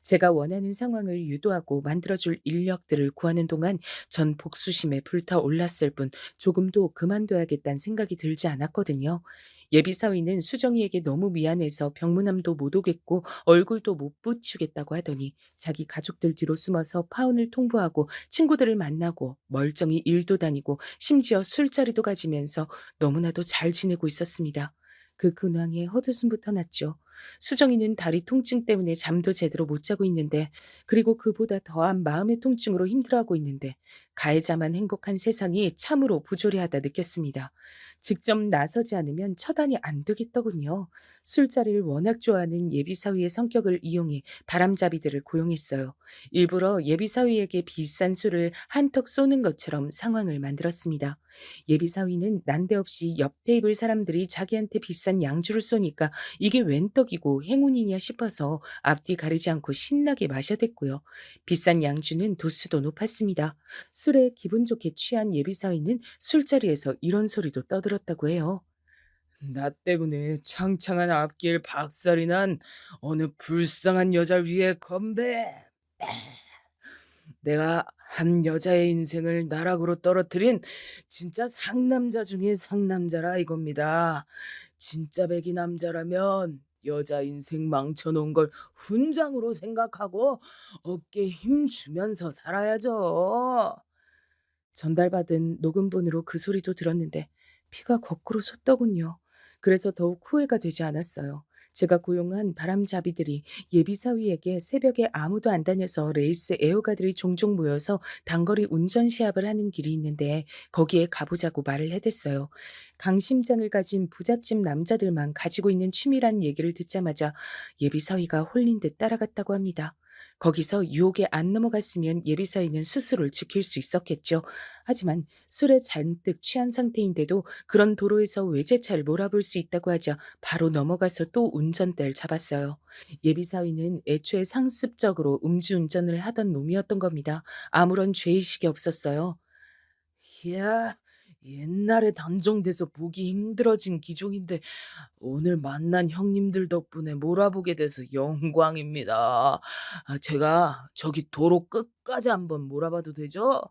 제가 원하는 상황을 유도하고 만들어줄 인력들을 구하는 동안 전 복수심에 불타올랐을 뿐 조금도 그만둬야겠다는 생각이 들지 않았거든요. 예비사위는 수정이에게 너무 미안해서 병문안도 못 오겠고 얼굴도 못 붙이겠다고 하더니 자기 가족들 뒤로 숨어서 파혼을 통보하고 친구들을 만나고 멀쩡히 일도 다니고 심지어 술자리도 가지면서 너무나도 잘 지내고 있었습니다. 그 근황에 헛웃음부터 났죠. 수정이는 다리 통증 때문에 잠도 제대로 못 자고 있는데 그리고 그보다 더한 마음의 통증으로 힘들어하고 있는데 가해자만 행복한 세상이 참으로 부조리하다 느꼈습니다. 직접 나서지 않으면 처단이 안 되겠더군요. 술자리를 워낙 좋아하는 예비사위의 성격을 이용해 바람잡이들을 고용했어요. 일부러 예비사위에게 비싼 술을 한턱 쏘는 것처럼 상황을 만들었습니다. 예비사위는 난데없이 옆 테이블 사람들이 자기한테 비싼 양주를 쏘니까 이게 웬 떡이고 행운이냐 싶어서 앞뒤 가리지 않고 신나게 마셔댔고요. 비싼 양주는 도수도 높았습니다. 술에 기분 좋게 취한 예비사위는 술자리에서 이런 소리도 떠들었다고 해요. 나 때문에 창창한 앞길 박살이 난 어느 불쌍한 여자를 위해 건배. 내가 한 여자의 인생을 나락으로 떨어뜨린 진짜 상남자 중에 상남자라 이겁니다. 진짜 백이 남자라면 여자 인생 망쳐놓은 걸 훈장으로 생각하고 어깨에 힘 주면서 살아야죠. 전달받은 녹음본으로 그 소리도 들었는데 피가 거꾸로 솟더군요. 그래서 더욱 후회가 되지 않았어요. 제가 고용한 바람잡이들이 예비사위에게 새벽에 아무도 안 다녀서 레이스 애호가들이 종종 모여서 단거리 운전 시합을 하는 길이 있는데 거기에 가보자고 말을 해댔어요. 강심장을 가진 부잣집 남자들만 가지고 있는 취미란 얘기를 듣자마자 예비사위가 홀린 듯 따라갔다고 합니다. 거기서 유혹에 안 넘어갔으면 예비사위는 스스로를 지킬 수 있었겠죠. 하지만 술에 잔뜩 취한 상태인데도 그런 도로에서 외제차를 몰아볼 수 있다고 하자 바로 넘어가서 또 운전대를 잡았어요. 예비사위는 애초에 상습적으로 음주운전을 하던 놈이었던 겁니다. 아무런 죄의식이 없었어요. 이야, 옛날에 단종돼서 보기 힘들어진 기종인데 오늘 만난 형님들 덕분에 몰아보게 돼서 영광입니다. 제가 저기 도로 끝까지 한번 몰아봐도 되죠?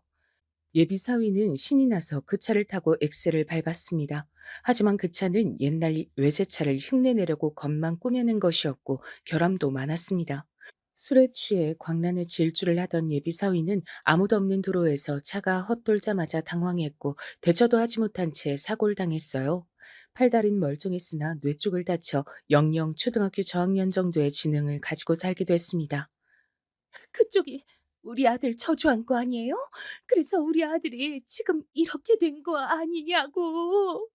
예비 사위는 신이 나서 그 차를 타고 엑셀을 밟았습니다. 하지만 그 차는 옛날 외제차를 흉내내려고 겉만 꾸며낸 것이었고 결함도 많았습니다. 술에 취해 광란의 질주를 하던 예비 사위는 아무도 없는 도로에서 차가 헛돌자마자 당황했고 대처도 하지 못한 채 사고를 당했어요. 팔다리는 멀쩡했으나 뇌 쪽을 다쳐 영영 초등학교 저학년 정도의 지능을 가지고 살게 됐습니다. 그쪽이 우리 아들 저주한 거 아니에요? 그래서 우리 아들이 지금 이렇게 된 거 아니냐고.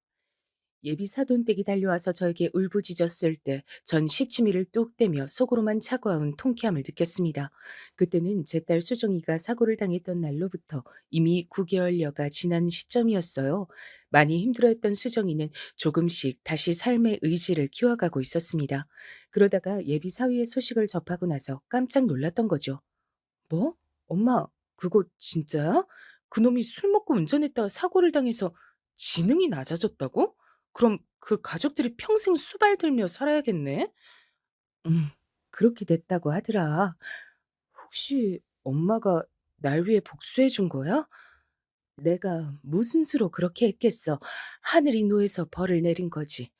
예비 사돈댁이 달려와서 저에게 울부짖었을 때 전 시치미를 뚝 떼며 속으로만 차가운 통쾌함을 느꼈습니다. 그때는 제 딸 수정이가 사고를 당했던 날로부터 이미 9개월여가 지난 시점이었어요. 많이 힘들어했던 수정이는 조금씩 다시 삶의 의지를 키워가고 있었습니다. 그러다가 예비 사위의 소식을 접하고 나서 깜짝 놀랐던 거죠. 뭐? 엄마, 그거 진짜야? 그놈이 술 먹고 운전했다가 사고를 당해서 지능이 낮아졌다고? 그럼 그 가족들이 평생 수발 들며 살아야겠네? 음, 그렇게 됐다고 하더라. 혹시 엄마가 날 위해 복수해 준 거야? 내가 무슨 수로 그렇게 했겠어. 하늘이 노해서 벌을 내린 거지.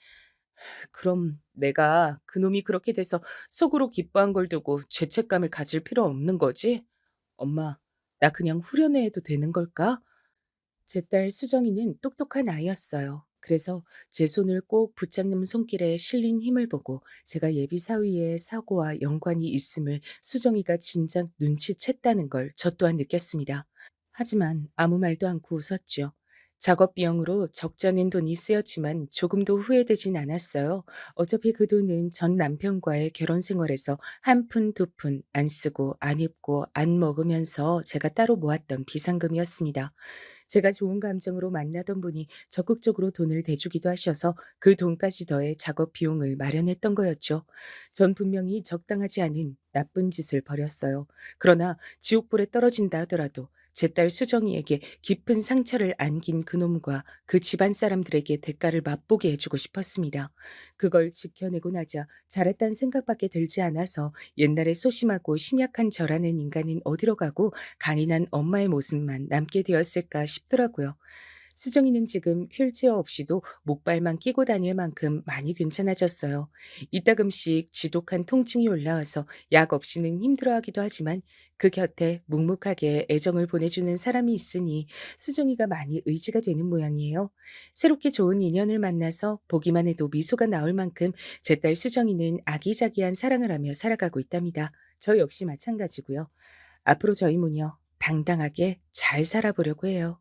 그럼 내가 그놈이 그렇게 돼서 속으로 기뻐한 걸 두고 죄책감을 가질 필요 없는 거지? 엄마, 나 그냥 후련해 해도 되는 걸까? 제 딸 수정이는 똑똑한 아이였어요. 그래서 제 손을 꼭 붙잡는 손길에 실린 힘을 보고 제가 예비 사위의 사고와 연관이 있음을 수정이가 진작 눈치챘다는 걸 저 또한 느꼈습니다. 하지만 아무 말도 않고 웃었죠. 작업 비용으로 적잖은 돈이 쓰였지만 조금도 후회되진 않았어요. 어차피 그 돈은 전 남편과의 결혼 생활에서 한 푼 두 푼 안 쓰고 안 입고 안 먹으면서 제가 따로 모았던 비상금이었습니다. 제가 좋은 감정으로 만나던 분이 적극적으로 돈을 대주기도 하셔서 그 돈까지 더해 작업 비용을 마련했던 거였죠. 전 분명히 적당하지 않은 나쁜 짓을 벌였어요. 그러나 지옥불에 떨어진다 하더라도 제 딸 수정이에게 깊은 상처를 안긴 그놈과 그 집안 사람들에게 대가를 맛보게 해주고 싶었습니다. 그걸 지켜내고 나자 잘했다는 생각밖에 들지 않아서 옛날에 소심하고 심약한 저라는 인간은 어디로 가고 강인한 엄마의 모습만 남게 되었을까 싶더라고요. 수정이는 지금 휠체어 없이도 목발만 끼고 다닐 만큼 많이 괜찮아졌어요. 이따금씩 지독한 통증이 올라와서 약 없이는 힘들어하기도 하지만 그 곁에 묵묵하게 애정을 보내주는 사람이 있으니 수정이가 많이 의지가 되는 모양이에요. 새롭게 좋은 인연을 만나서 보기만 해도 미소가 나올 만큼 제 딸 수정이는 아기자기한 사랑을 하며 살아가고 있답니다. 저 역시 마찬가지고요. 앞으로 저희 모녀 당당하게 잘 살아보려고 해요.